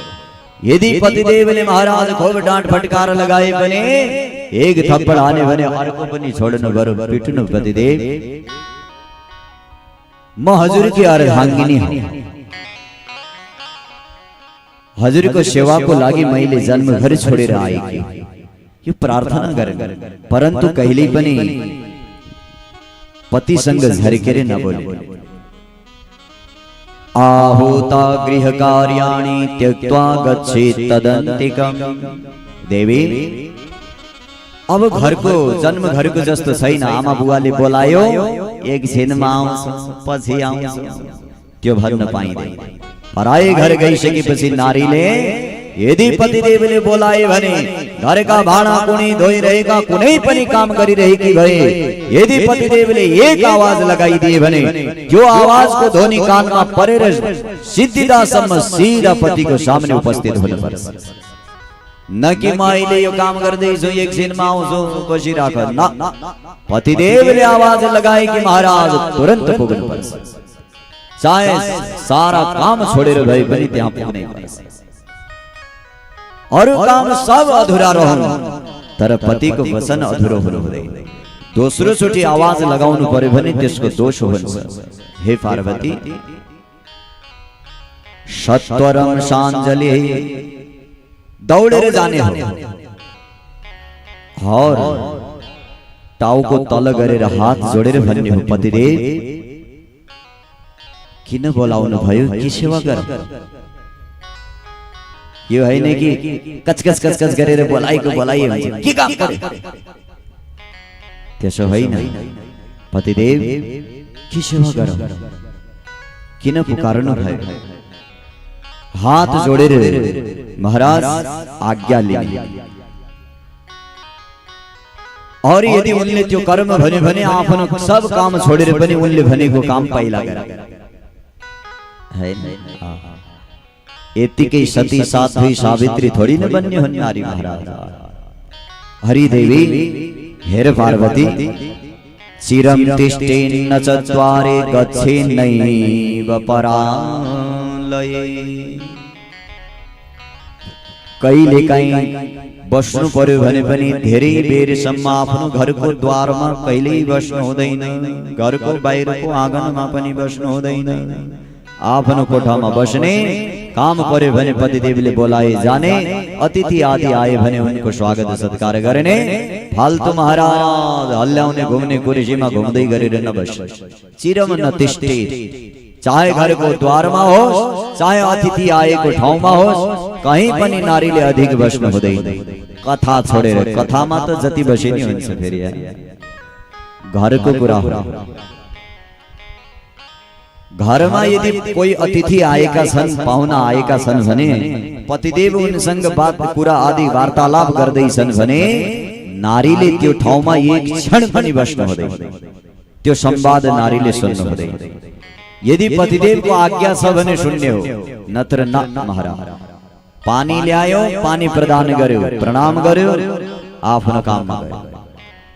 यदि पतिदेवले महाराज खूब डांट फटकार लगाए भने एक थप्पड हाने भने अर्को पनि छोड्नु बरु पिट्नु पतिदेव म हजुरकी अर्धाङ्गिनी हुँ हजुरको सेवाको लागि मैले जन्मभर छोडेर आएकी यो प्रार्थना गरे परन्तु कहिल्यै पनि पतिसँग झर्केर नबोले आहूता गृह कार्याणि त्यक्त्वा गच्छेत् तदन्तिकम् देवी अब घरको जन्म घरको जस्तो छैन। आमा बुवाले बोलायो एकछिनमा आउँछ पछि आउँछ त्यो भन्न पाइँदैन। पराई घर गइसकेपछि नारीले यदि पतिदेवले बोलाए भने घरका भाँडा कुनै धोइरहेका कुनै पनि काम गरिरहेकी भए यदि पतिदेवले एक आवाज लगाइदिए भने त्यो आवाजको ध्वनि कानमा परेर सिद्धिदासम्म सिधा पतिको सामने उपस्थित हुनुपर्छ। न कि म अहिले यो काम गर्दैछु एकछिनमा आउँछु बसिराख, न, पतिदेवले आवाज लगाए कि महाराज तुरन्त पुग्नुपर्छ। चाहे सारा काम छोडेर भए पनि त्यहाँ पुग्नै पर्छ। अरू काम सब अधुरा रहन् तर पतिको वचन अधुरो हुनु हुँदैन। दोस्रो चोटि आवाज लगाउनु पर्यो भने त्यसको दोष हुन्छ। हे पार्वती सत्वरम शाञ्जलि दौडेर जाने हो और टाउको तल गरेर हात जोडेर भन्ने हो पतिदेव किन बोलाउनु भयो, के सेवा गर। यो हैन कि कचकच कचकच गरेर बोलाइको बोलाइ हुन्छ के काम गरे, त्यसो होइन। पतिदेव के सेवा गर, किन पुकार्नु भयो। हात जोडेर महाराज आज्ञा लिए और यदि उनले त्यो कर्म भन्यो भने आफ्नो सब काम छोडेर पनि उनले भनेको काम पाइला गरे हैन। यतिकै सती साध्वी सावित्री थोड़ी न बन्ने हुन् नारी महाराज। हरिदेवी हेर पार्वती चिरम तिष्ठेन्न चत्वारे गच्छेन्नैव परालये। कहिलेकाहीँ बस्नु पर्यो भने पनि धेरै बेरसम्म आफ्नो घरको द्वारमा कहिल्यै बस्नु हुँदैन, घरको बाहिरको आँगनमा पनि बस्नु हुँदैन। आफ्नो कोठामा बस्ने, काम पर्यो भने पतिदेवले बोलाए जाने, अतिथि आदि आए भने उनको स्वागत सत्कार गर्ने। फाल्तु महाराज हल्ल्याउने घुम्ने कुर्सीमा घुम्दै गरेर नबस। चिरम न तिष्ठे, चाहे घरको द्वारमा होस् चाहे अतिथि आएको ठाउँमा होस् कहीं पनि नारीले अधिक बस्नु हुँदैन। कथा छोडेर, कथामा त जति बसे नि हुन्छ फेरि घरको कुरा हो। घरमा यदि कोही अतिथि आएका छन्, पाहुना आएका छन् भने पतिदेव उनसँग बात कुरा आदि वार्तालाप गर्दैछन् भने नारीले त्यो ठाउँमा एक क्षण पनि बस्नु हुँदैन। त्यो संवाद नारीले सुन्नु हुँदैन। यदि पतिदेवको आज्ञा छ भने सुन्ने हो, नत्र न। महाराज पानी ल्यायो, पानी प्रदान गर्यो, प्रणाम गर्यो, आफ्नो काममा गयो।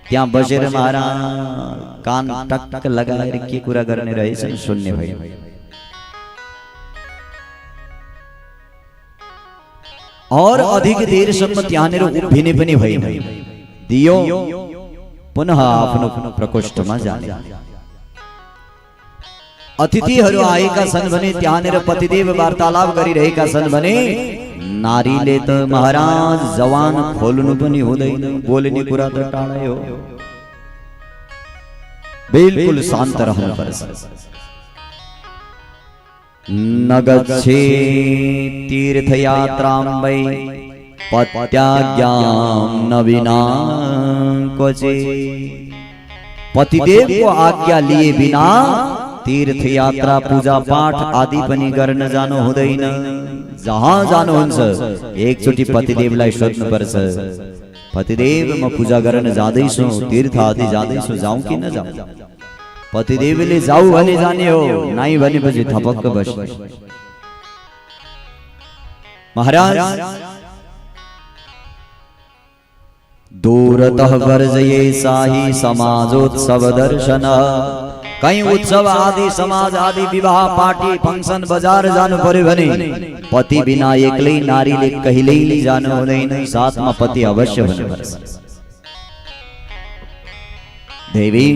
त्यहाँ बसेर महाराज कान टक लगाएर के कुरा गर्ने रहेछन् सुन्ने भयो। और अधिक देरसम्म त्यहाँनिर उभिने पनि भएन। दियो पुनः आफ्नो प्रकोष्ठमा जाने। अतिथिहरू आएका छन् भने त्यहाँनिर पतिदेव वार्तालाप गरिरहेका छन् भने नारीले त महाराज जवान खोल्नु पनि हुँदैन, बोल्ने कुरा त टाढै हो। बिल्कुल शान्त रहनुपर्छ। न गच्छे तीर्थयात्रां वै पत्याज्ञां न विना क्वचे। पतिदेवको आज्ञा लिए बिना तीर्थ यात्रा पूजा पाठ आदि पनि गर्न जानु हुँदैन। जहाँ जानुहुन्छ एकचोटि पतिदेवलाई सोध्नुपर्छ, पतिदेव म पूजा गर्न जाँदैछु, तीर्थ आदि जाँदैछु, जाउँ कि नजाउँ। पतिदेवले जाऊ भने जाने हो, नाइ भनेपछि थपक्क बस। महाराज दूरतः वर्जये साही समाजोत्सव दर्शन। कहीं उत्सव आदि समाज आदि विवाह पार्टी फंक्शन बजार जानु पर्यो भने पति बिना एक्लै नारीले कहिल्यै जानु हुँदैन, साथमा पति अवश्य हुनुपर्छ। देवी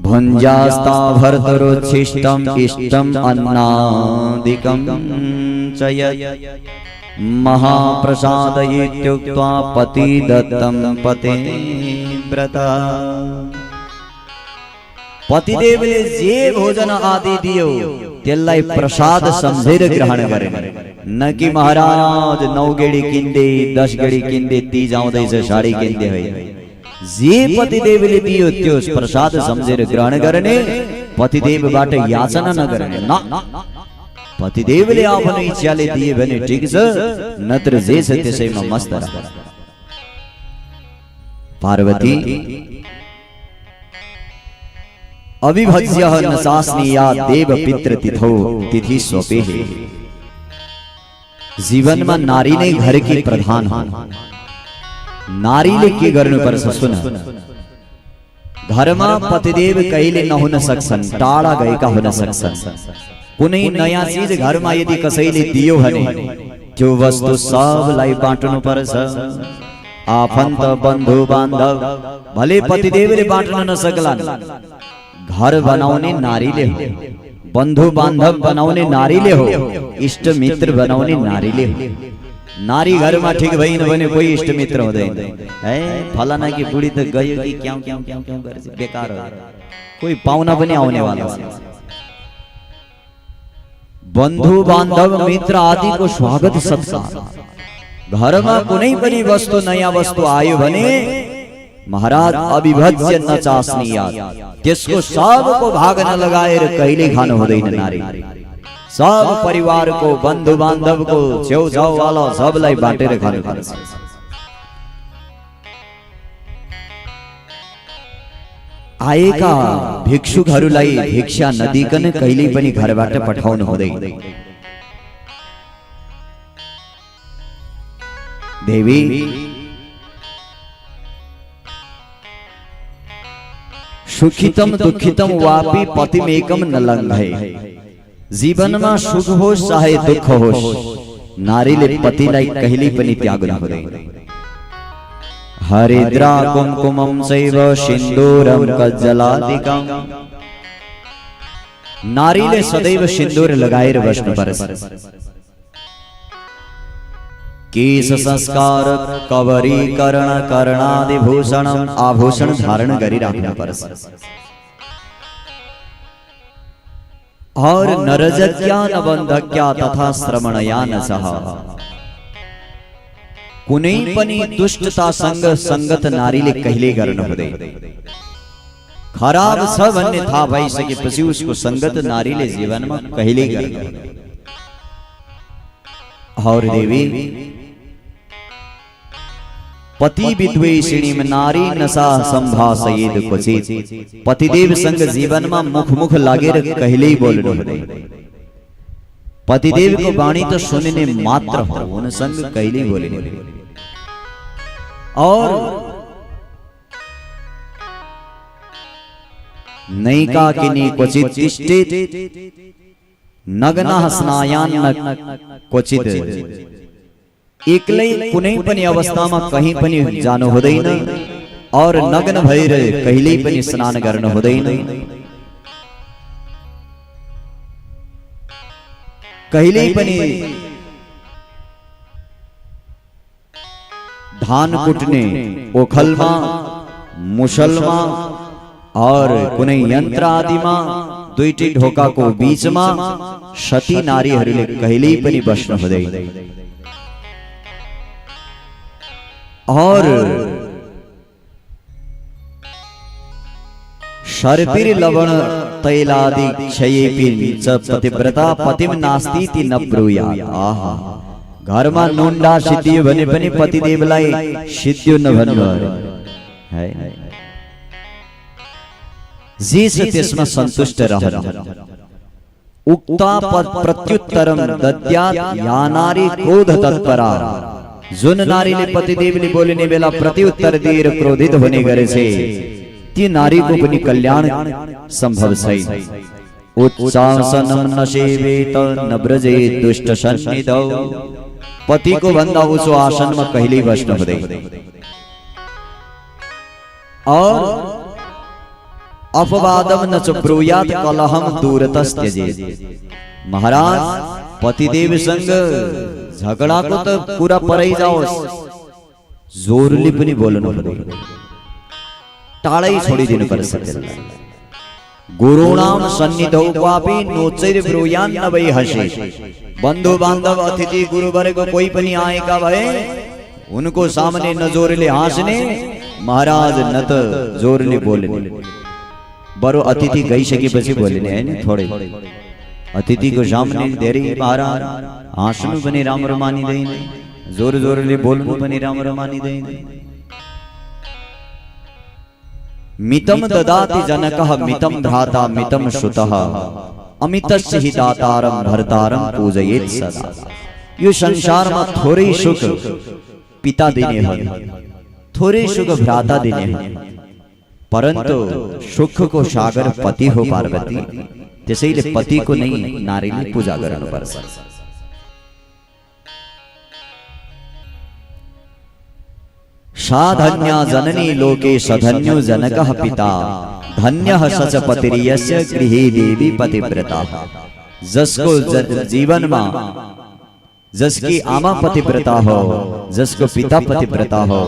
भुञ्जास्ता भर्तरोच्छिष्टम् इष्टम् अन्नादिकं च यत् महाप्रसाद इत्युक्त्वा पति दत्तं पते व्रता। पतिदेवले जे भोजन आदि दियो त्यसलाई प्रसाद सम्झेर ग्रहण गर्ने। न कि महाराज 9 गेडी किन्दे 10 गेडी किन्दे ती जाउँदैछ साडी किन्दे होइन। जे पतिदेवले दियो त्यो प्रसाद सम्झेर ग्रहण गर्ने, पतिदेवबाट याचना नगर्ने। न पतिदेवले आफ्नो इच्छाले दिए भने ठिक छ, नत्र जे छ त्यसैमा मस्त रह। पार्वती अविभज्य न शासनीया देव पितृ तिथौ तिथि स्वपेह। जीवनमा नारी नै घरकी प्रधान हो। नारीले के गर्नुपर्छ सुन। घरमा पतिदेव कहिले नहुन सक्छन्, टाढा गएका हुन सक्छन्। कुनै नयाँ चीज घरमा यदि कसैले दियो भने त्यो वस्तु सबलाई बाँड्नु पर्छ। आफन्त बन्धु बान्धव भले पतिदेवले बाँड्न नसक्लान्, घर बनाउने नारीले हो, बन्धु बान्धव बनाउने नारीले हो, इष्ट मित्र बनाउने नारीले हो। नारी घरमा ठीक भइन भने कोही इष्ट मित्र हुँदैन। है फलाना की बुढी त गयो कि क्याउ क्याउ क्याउ क्याउ गर्छ, बेकार हो। कोही पाहुना पनि आउने वाला छ। बन्धु बान्धव मित्र आदिको स्वागत सत्कार। घरमा कुनै पनि वस्तु नयाँ वस्तु आयो भने महाराज अविभज्य न चास्नीया, त्यसको सबको भाग नलगाएर कहिले खानु हुँदैन। नारी सब परिवारको बन्धु बान्धवको छेउछाउ वाला सबलाई बाँटेर खानुपर्छ। आएका भिक्षुकहरूलाई भिक्षा नदिकन कहिल्यै पनि घरबाट पठाउनु हुँदैन। देवी सुखितम दुखितम वापि पतिमेकम न लङ्घै। जीवनमा सुख होस् चाहे दुख होस्, नारीले पतिलाई कहिल्यै पनि त्याग्नु हुँदैन। हरिद्रा कुमकुमं चैव सिन्दूरं कज्जलादिकं। नारीले सदैव सिन्दूर लगाएर बस्नुपर्छ। केश संस्कार कवरीकरण कर्णादि भूषण आभूषण धारण गरिराख्नुपर्छ। और नरजज्ञा न बन्धज्ञा तथा श्रमणया न सह। कुनै पनि दुष्टतासँग संगत नारीले कहिले गर्नु हुँदैन। खराब छ भन्ने थाहा भइसकेपछि उसको संगत नारीले जीवनमा कहिले गर्नु हुँदैन। और देवी पति विद्वेषिणी नारी नशा संभाषयेद क्वचित। पतिदेव संग जीवनमा मुख मुख लागेर कहिल्यै बोल्नु हुँदैन। पतिदेव को वाणी तो सुनने मात्र हो, उनसंग कहिल्यै बोल्नु हुँदैन। और नैका किनी क्वचित तिष्ठेत नग्ना स्नायान क्वचित। एक्लै कुनै पनि अवस्थामा कहीं पनि जानु हुँदैन और नग्न भएर कहिल्यै पनि स्नान गर्न हुँदैन। कहिल्यै पनि धान कुट्ने ओखलमा मुसलमा और कुनै यन्त्र आदिमा दुईटी ढोकाको बीचमा सती नारीहरूले कहिल्यै पनि बस्नु हुँदैन। और सर्पिर लवण तैलादि क्षयेपि च पतिव्रता पतिम नास्ति न ब्रूयात्। आहा, घरमा नुनडा सिद्धियो भने पनि पतिदेवलाई सिद्धियो नभन्नु है। जे छ त्यसमा सन्तुष्ट रहनु। उक्ता प्रत्युत्तरम दद्यात् या नारी क्रोध तत्परा। जुन नारीले पतिदेवले बोलिने बेला प्रत्युत्तर दिएर क्रोधित हुने गरेछे ती नारीको पनि कल्याण सम्भव छैन। उच्चासनं न सेवेत न व्रजेत दुष्ट सन्निधौ। पतिको भन्दा उच्च आसनमा कहिल्यै बस्नु हुँदैन। और अपवादम न च ब्रूयात् कलहम दूरतस्त्यजेत्। महाराज पतिदेव संग झगडाको त कुरा परै जाओस्, जोरले पनि बोल्नु हुँदैन। टाढै छोडिदिनु पर्छ त्यसलाई। गुरुणाम सन्निधौ क्वापि नोचैर ब्रूयान् न वै हसे। बंधु बांधव अतिथि गुरुवर को कोई पनि आएका भए उनको सामने न जोरले हाँस्ने महाराज न त जोरले बोल्ने बरु अतिथि गइसकेपछि बोल्ने हैन थोरै अतिथिको सामने धेरै महाराज हाँस्नु पनि राम्रो मानिदैन जोर जोरले बोल्नु पनि राम्रो मानिदैन मितम ददाति जनकः मितम भ्राता मितम श्रुतः अमितस्य हि दातारम भर्तारम पूजयेत् सदा यो संसारमा थोरै सुख पिता दिने हो थोरै सुख भ्राता दिने हो परन्तु सुखको सागर पति हो पार्वती त्यसैले पतिको नै नारीले पूजा गर्नुपर्छ साधन्या जननी लोके सधन्यो जनकः पिता धन्यः सच पतिर्यस्य गृहे देवी पतिव्रता जसको जीवनमा जसकी आमा पतिव्रता हो जसको पिता पतिव्रता हो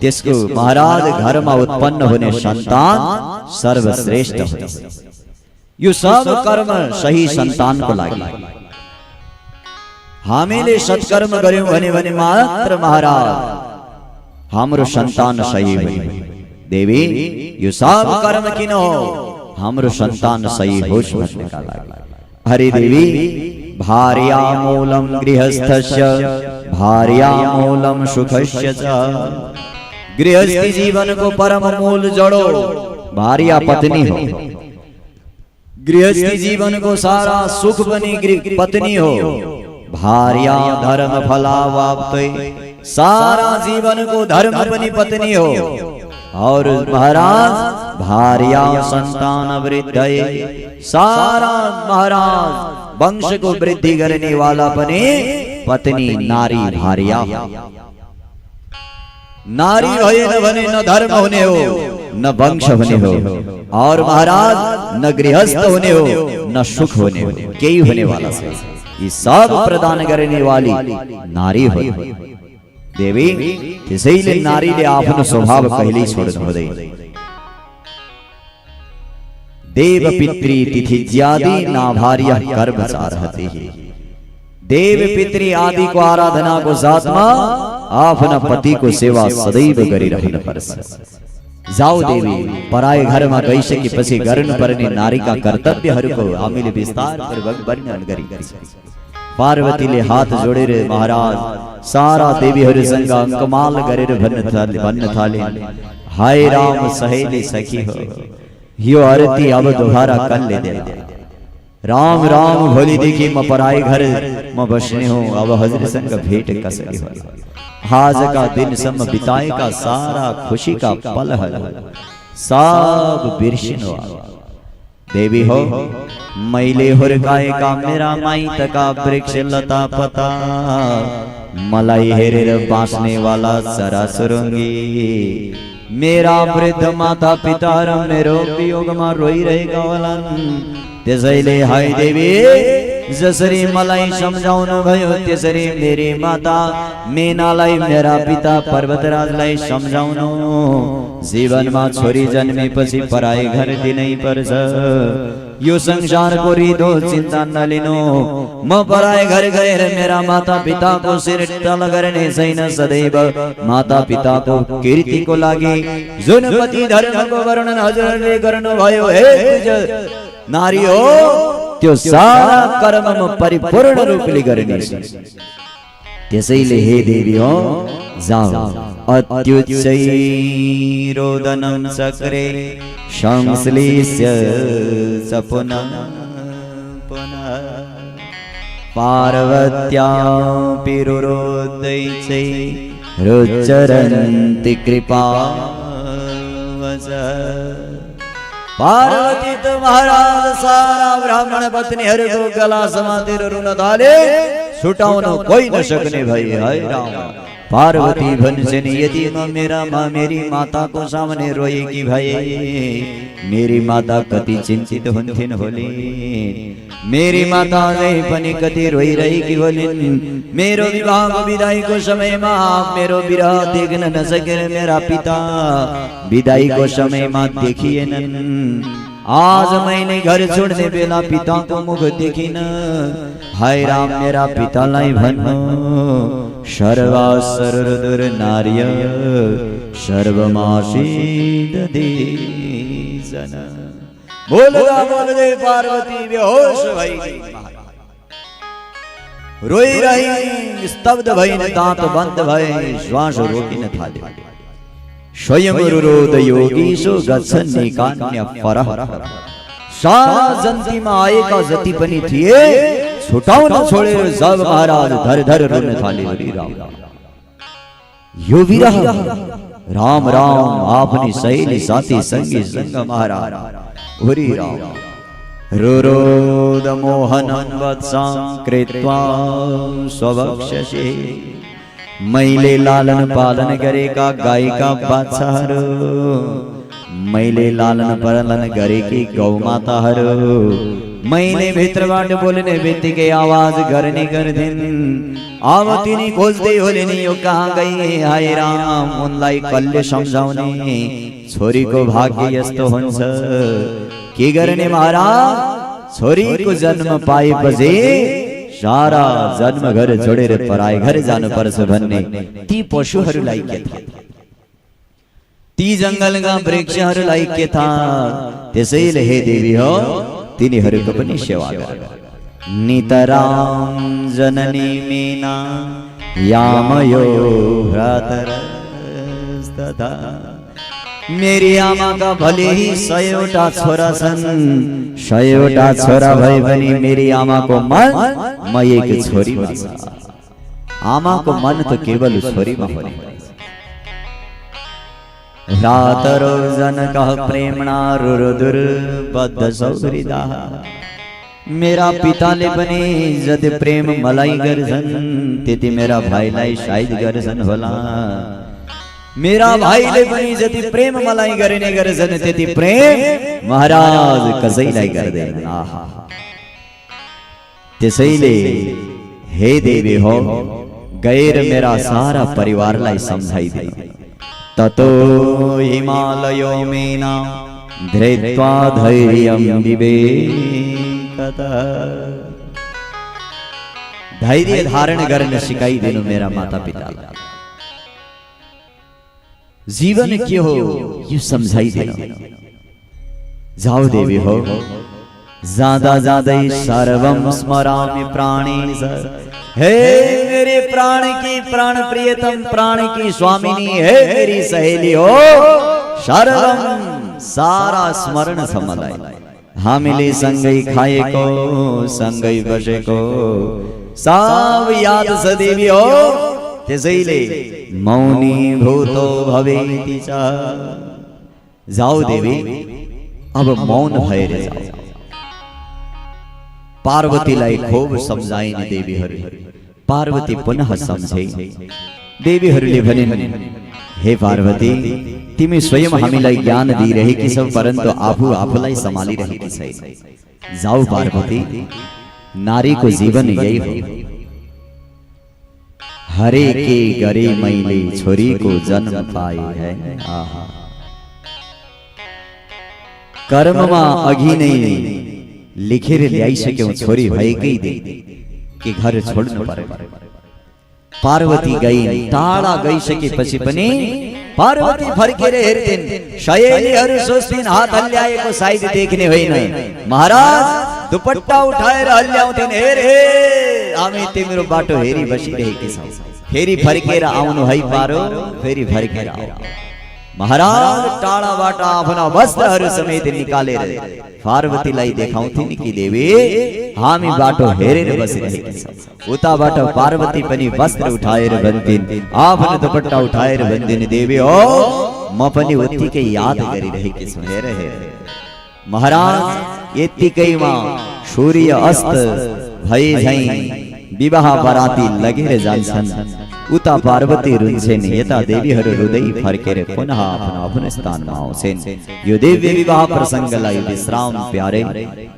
त्यसको महाराज घरमा उत्पन्न हुने सन्तान सर्वश्रेष्ठ हो यो सब कर्म सही सन्तानको लागि हामीले सत्कर्म गर्यौं भने मात्र महाराज हाम्रो सन्तान सही हुने देवी यो सब कर्म किन हो हाम्रो सन्तान सही होस् भन्नका लागि हरे देवी भार्या मूलम गृहस्थस्य भार्या मूलम सुखस्य च गृहस्थी जीवन को परम मूल जड़ो भार्या पत्नी हो गृहस्थी जीवन को सारा सुख बनी पत्नी हो भार्या धर्म फलावाप्ते सारा जीवन को धर्म बनी पत्नी हो और महाराज भार्या संतान वृद्धि सारा महाराज वंश को वृद्धि करने वाला बने पत्नी नारी भार्या नारी होए न बने न धर्म होने हो न वंश होने हो और महाराज न गृहस्थ होने हो न सुख होने हो कई होने वाला से ये सब प्रदान करने वाली नारी हो देवी त्यसैले नारीले आफ्नो स्वभाव कहिल्यै छोड्नु हुँदैन देव पितृ तिथि ज्यादि नाभार्य कर्मचारहति देव पितृ आदि को आराधना को साथमा आफ्ना पति को सेवा सदैव गरिरहनु पर्छ जाऊ देवी पराय घरमा गइसकेपछि गर्नुपर्ने नारीका कर्तव्यहरूको हामीले विस्तारपूर्वक वर्णन गरेका छौं पार्वतीले हात जोडेर महाराज सारा देवीहरूसँग अङ्कमाल गरेर भन्न थाले हाय राम सहेली सखी हो यो आरती अब दोबारा कल्ले दे राम राम भोलिदेखि म पराई घर म बस्ने हूँ अब हजुरसँग भेट कसरी हो आज का दिन सम्म बिताएका सारा खुशी का पल सब बिर्सिनु देवी हो मैले हुर्काएका मेरा माइतका वृक्ष लता पता मलाई हेरेर बाँच्ने वाला चरा सुरुङ्गी मेरा वृद्ध माता पिता र मेरो वियोगमा रोइरहेका होलान् त्यसैले हाय देवी जसरी मलाई सम्झाउनु भयो त्यसरी मेरी माता मेनालाई मेरा पिता पर्वतराजलाई सम्झाउनु जीवनमा छोरी जन्मेपछि पराई घर दिनै पर्छ यो संसारको रिधो चिन्ता नलिनु म पराई घर गएर मेरा माता पिताको शिर तल गर्ने छैन सदैव माता पिताको कीर्तिको लागि जुन पति धर्मको वर्णन हजुरले गर्नुभयो हे नारी हो त्यो सारा कर्ममा परिपूर्ण रूपले गर्ने छ त्यसैले हे देवी हो जाऊ अत्युच्चै रोदनं चक्रे संश्लेष्य च पुनः पुनः पार्वत्या पिरुरोदैचै रुच्चरन्ति कृपा पार्वती तो महाराज सारा ब्राह्मण पत्नीहरूको गला समातेर रुन थाले छुटाउन कोही नसक्ने भए हाय राम पार्वती भन्छन् यदि म मेरी माताको सामने रोएकी भए मेरी माता कति चिन्तित हुन्थिन् होली मेरी माता पनि कति रोइरहेकी होलिन् मेरो विवाहको बिदाईको समयमा मेरो विरह देख्न नसकेर मेरा पिता बिदाईको समयमा देखिएनन् आज मैंने घर छोड़ने बेला पिता को मुख देखिन, हाय राम मेरा पितालाई भन्नु सर्वा सर्वदुर नार्य सर्वमासी दीजन। बोलदा बोलदे पार्वती बेहोश भई रोई रही, स्तब्ध भई, दांत बंद भई, श्वास रोकी न थाले। स्वयं रुरोध योगीशो गच्छन् निकान्य परः। सारा जन्ती में आएका जति पनि थिए छुटाउन छोडेर सब महाराज धर धर रुन थाले। हरि राम यो विरह राम राम आपनी सहेली साथी संगी संग महाराज। हरि राम रुरोद मोहनं वत्सां कृत्वा स्ववक्षसे। मैले लालन पालन गरेका गायका बाछाहरू, मैले लालन पालन गरेकी गौमाताहरू, मैले भित्रबाट बोल्ने बित्तिकै आवाज गर्ने गर्थिन्। अब तिनी खोज्दै होले नि यो कहाँ गई, हाय राम उनलाई कल्ले सम्झाउने छोरीको भाग्य यस्तो हुन्छ। के गर्ने महाराज, छोरीको जन्म पाएपछि सारा जन्म घर छोडेर पराय घर जानु पर्छ भन्ने ती पशुहरूलाई के थाहा, ती जंगलका वृक्षहरूलाई के थाहा। त्यसैले हे देवी हो तिनीहरूको पनि सेवा गर। नितराम जननी मीना यामयो भ्रातरस्तथा। मेरी आमा का भले ही 100वटा छोरा छन्, 100वटा छोरा भए पनि मेरी आमा को मन म एक छोरीमा छ। आमा को मन तो केवल छोरीमा हो। भ्रातरो जनकः प्रेमणा रुरुदुर बद्ध सौहृदा। मेरा पिताले पनि जति प्रेम मलाई गर्छन् त्यति मेरा भाइलाई सायद गर्छन् होला। मेरा भाइले पनि जति प्रेम मलाई गर्ने गर्छन् त्यति प्रेम महाराज कसैलाई गर्दैन। आहा, त्यसैले हे देवी हो गएर मेरा सारा परिवारलाई सम्झाइदिनु। ततो हिमालयो मेना धृत्वा धैर्यं विवेकतः। धैर्य धारण गर्न सिकाइदिनु मेरा माता पितालाई। जीवन के हो यो सम्झाइदिनु। जाऊ देवी हो जाँदा जाँदै सर्वम स्मरामि प्राणेश। हे मेरे प्राण की प्राण प्रियतम, प्राण की स्वामिनी, हे मेरी सहेली हो सर्वम सारा स्मरण छ मलाई। हामीले सँगै खाएको सँगै बसेको सब याद छ देवी हो। त्यसैले मौनी भूतो भवेति च। जाऊ देवी अब मौन भएर जाऊ। पार्वतीलाई खूब सम्झाइन् देवीहरू। पार्वती पुनः सम्झे। देवीहरूले भनिन् हे पार्वती तिमी स्वयं हामीलाई ज्ञान दिइरहेकी छौ परन्तु आफू आफूलाई सम्हालिरहेकी छैन। जाऊ पार्वती, नारीको जीवन यही हो। हरे के गरे मैले छोरी को जन्म पाए है। आहा, कर्ममा अघि नै लेखेर ल्याइसक्यौ छोरी भएकै दिन के घर छोड्नु पर्यो। पार्वती गई, टाढा गइसकेपछि पनि पार्वती फर्केर हेर्थिन्। सहेलीहरू सोच्थिन् हात हल्ल्याएको सायद देख्ने होइन। महाराज दुपट्टा उठाएर हल्ल्याउँथिन्। हेर हे हामी तिम्रो बाटो हेरी बसिरहेकी छौं, फेरि फर्केर आउनु है पारो, फेरि फर्केर आऊ। महाराज टाढाबाट आफ्ना वस्त्रहरू समेत निकालेर पार्वतीलाई देखाउँथिन् कि देवी हामी बाटो हेरेर बसिरहेका छौं। उताबाट पार्वती पनि वस्त्र उठाएर भन्थिन्, आफ्नो दुपट्टा उठाएर भन्थिन् देवी हो म पनि उत्तिकै याद गरिरहेकी छु। हेर हेर महाराज यतिकैमा सूर्य अस्त भए झैं विवाह बराती लगेर जान्छन्। उता पार्वती रुन्छेन यता देवीहरू रुँदै फर्केर पुनः आफ्नो आफ्नो स्थानमा आउँछन्। यो दिव्य विवाह प्रसङ्गलाई विश्राम प्यारे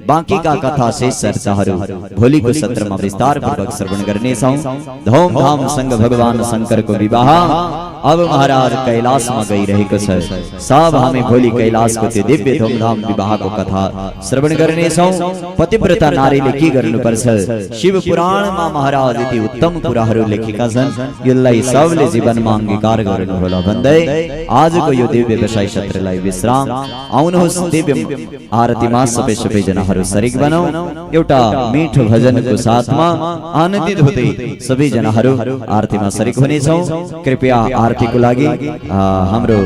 बाँकीका कथा शेष चर्चाहरू भोलिको सत्रमा विस्तारपूर्वक श्रवण गर्नेछौँ। धुमधामसँग भगवान शङ्करको विवाह अब महाराज कैलाशमा गइरहेको छ। सब हामी भोलि कैलाशको त्यो दिव्य धुमधाम विवाहको कथा श्रवण गर्नेछौँ। पतिव्रता नारीले के गर्नुपर्छ, शिव पुराणमा महाराज यति उत्तम कुराहरू लेखेका छन्, यसलाई सबले जीवनमा अंगीकार गर्नुहोला भन्दै आजको यो दिव्य विषय सत्रलाई विश्राम। आउनुहोस् दिव्य आरतीमा सबै जनाहरू शरीक बनौ। एउटा मिठो भजनको साथमा आनन्दित हुँदै सबै जनाहरू आरतीमा शरीक हुनेछौँ। कृपया आरतीको लागि हाम्रो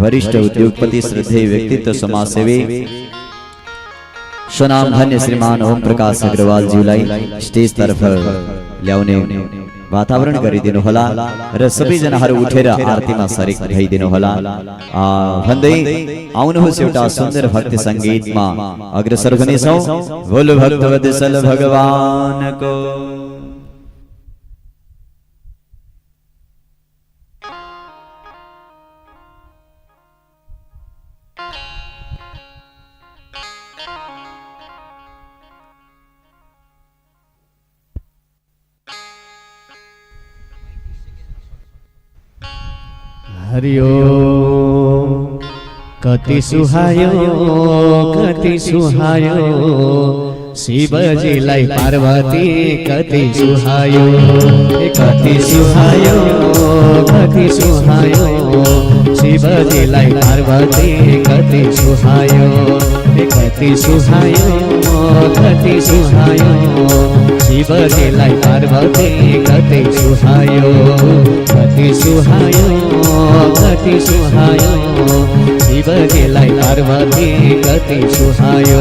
वरिष्ठ उद्योगपति श्रद्धेय व्यक्तित्व समाजसेवी स्वनाम धन्य श्रीमान ओम प्रकाश अग्रवाल ज्यूलाई स्टेज तर्फ ल्याउने वातावरण गरिदिनु होला र सबै जनाहरू उठेर आरतीमा शरीक भइदिनु होला भन्दै आउनुहोस् एउटा सुन्दर भक्ति संगीतमा अग्रसर हुनेछौँ। बोलो भक्तवत्सल भगवानको। हरि ओम। कति सुहायो शिवजीलाई पार्वती कति सुहायो, कति सुहायो शिवजीलाई पार्वती कति सुहायो, कति सुहायो शिवजीलाई पार्वती कति सुहायो, कति सुहायो शिवजीलाई पार्वती कति सुहायो,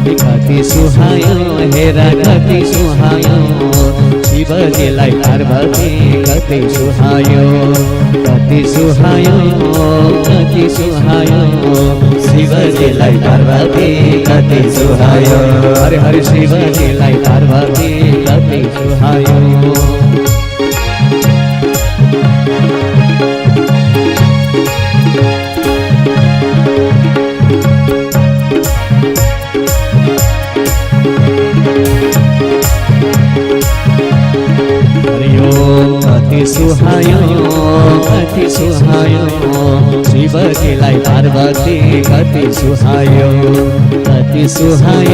कति सुहायो हेरा कति सुहायो शिवजीलाई पार्वती कति सुहायो, कति सुहायो शिवजीलाई पार्वती कति सुहायो। हरे हरे शिवजीलाई पार्वती कति सुहायो। कति सुहायो शिवजीलाई पार्वती कति सुहायो, कति सुहायो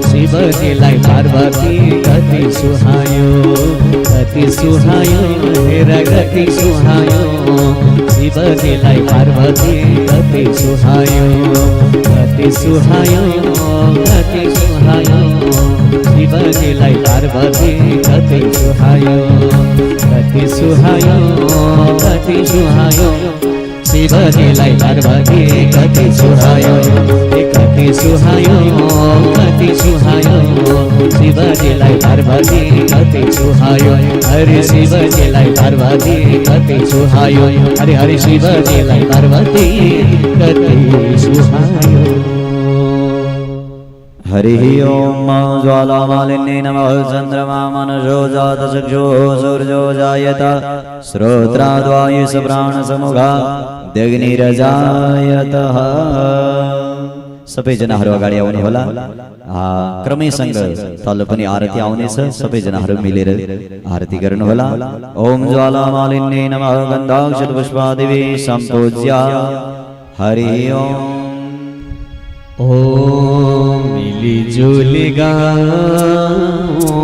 शिवजीलाई पार्वती कति सुहायो, कति सुहायो हेरा कति सुहायो शिवजीलाई पार्वती कति सुहायो, कति सुहायो शिवजीलाई पार्वती कति सुहायो, कति सुहायो शिवजीलाई पार्वती कति सुहायो, कति सुहायो शिवजीलाई पार्वती कति सुहायो। हरे शिवजीलाई पार्वती कति सुहायो, हरे हरे शिवजीलाई पार्वती कति सुहायो। हरि ओम ज्वालामालिन्ये नमः। चन्द्रमा मनसो जातचक्षो सूर्यो जायत श्रोत्राद्वायुः प्राणसमुखा अग्निरजायतः। सबैजनाहरू अगाडि आउनु होला। क्रमैसँग तल पनि आरती आउनेछ, सबैजनाहरू मिलेर आरती गर्नु होला। ओम ज्वालामालिन्ये नमः। गन्धाक्षतपुष्पादिभिः सम्पूज्य हरि ओम। ओम मिली जुली गाओ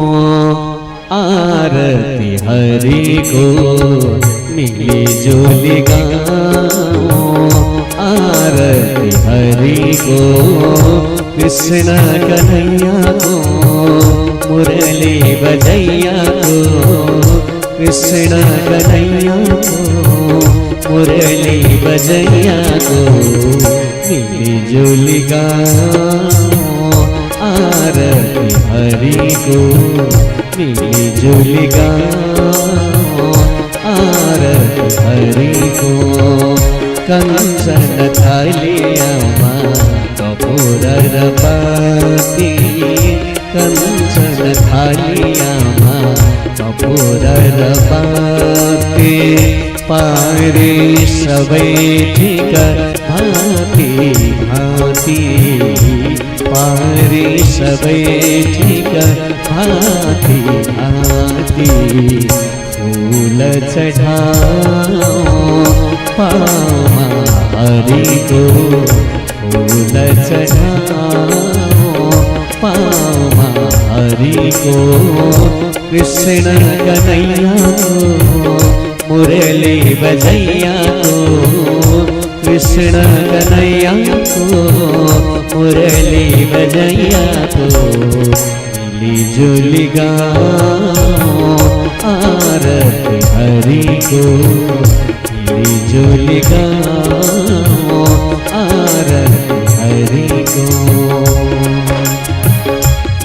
आरती हरि को, मिली जुली गाओ आरती हरि को। कृष्ण कन्हैया को मुरली बजैया को, कृष्ण कन्हैया को मुरली बजैया को। मिली जुली गाओ आरती हरि को, मिली जुली गाओ आरती हरि को। कंचन थालिया कपूर पाती, कंचन थालिया कपूर बाते पारे सबै ठिक भाती भाती पारे सबै ठिक भाती भाती फूल चढ़ाओ पामा हरि को फूल चढ़ाओ पामा हरि को कृष्ण कन्हैया को मुरली बजैया को कृष्ण कन्हैया को मुरली बजैया को मिली जुली गाओ आरती हरि को मिली जुली गाओ आरती हरि को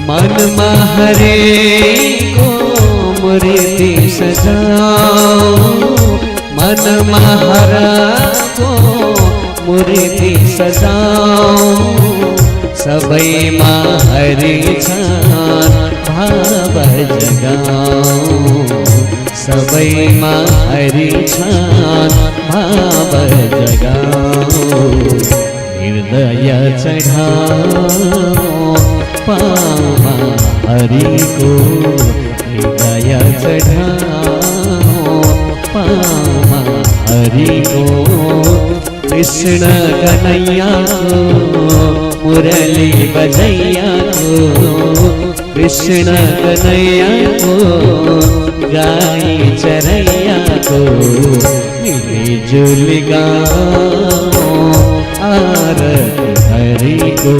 मन हरे को मूर्ति सजाओ मन हरा को मूर्ति सजाओ सबै हरि छान भाव जगाओ सबै हरि छान भाव जगाओ हृदय चढ़ाओ पामा हरि को हृदय चढ़ाओ पामा हरि को कृष्ण कन्हैया को मुरली बजैया को कृष्ण कन्हैया को गाई चरैया को मिली जुली गाओ आरती हरि को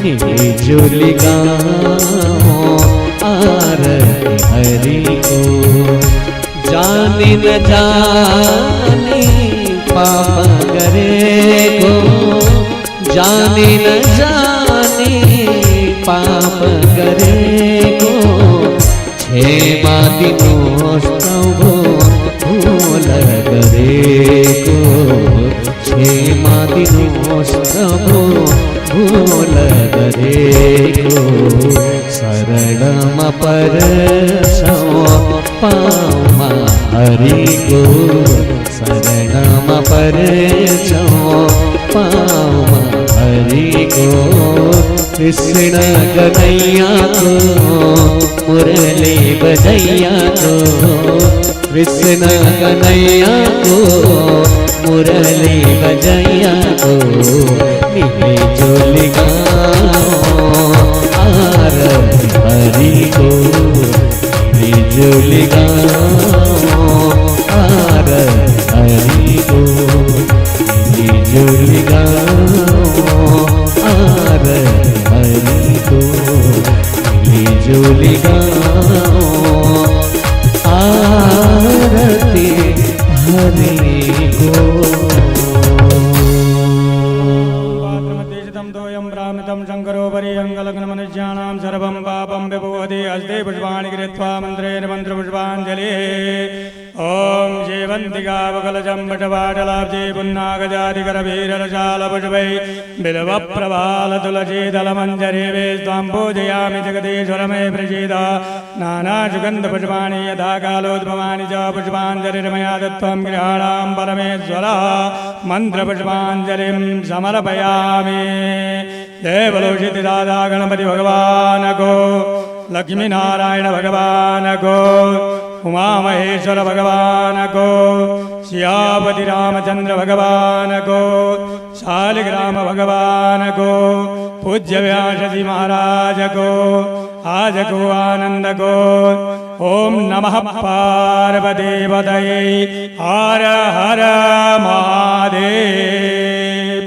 मिली जुली गाओ आरती हरि को जाने न जाने पाप करे को जाने न जाने पाप करे को क्षेमा दिनोत्सव भूल करे को क्षेमा दिनोत्सव भूल करे को शरणम परसो पामा हरि को शरणम परसो पामा हरि को कृष्ण कन्हैया को मुरली बजैया को कृष्ण कन्हैया को मुरली बजैया को मिली जुली गाओ आरती हरि को मिली जुली गाओ आरती हरि को मिली जुली गाओ आरती हरि को मिली जुली गाओ आरती हरि को शङ्करोपरियङ्गलग्नमनुष्याणां सर्वं पापं विभूति हस्ते पुष्पाणि कृत्वा मन्त्रेण मन्त्रपुष्पाञ्जलिः ॐ जीवन्तिकावकलजं वटवाटलाब्जे पुन्नागजातिकरवीररशालपुष्पै बिल्वप्रवालतुलसीदलमञ्जरीवे स्वां पूजयामि जगदीश्वर मे प्रसीद नानासुगन्धपुष्पाणि यथा कालोद्भवानि च पुष्पाञ्जलिर्मया दत्तं गृहाणां परमेश्वरः मन्त्रपुष्पाञ्जलिं समर्पयामि देवलोषितिदादा गणपति भगवान को लक्ष्मीनारायण भगवान को उमा महेश्वर भगवान को सियापति रामचंद्र भगवान को शालिग्राम भगवान को पूज्य व्यास जी महाराज को आज को आनंद को ओम नमः पार्वती पतये हर हर महादेव।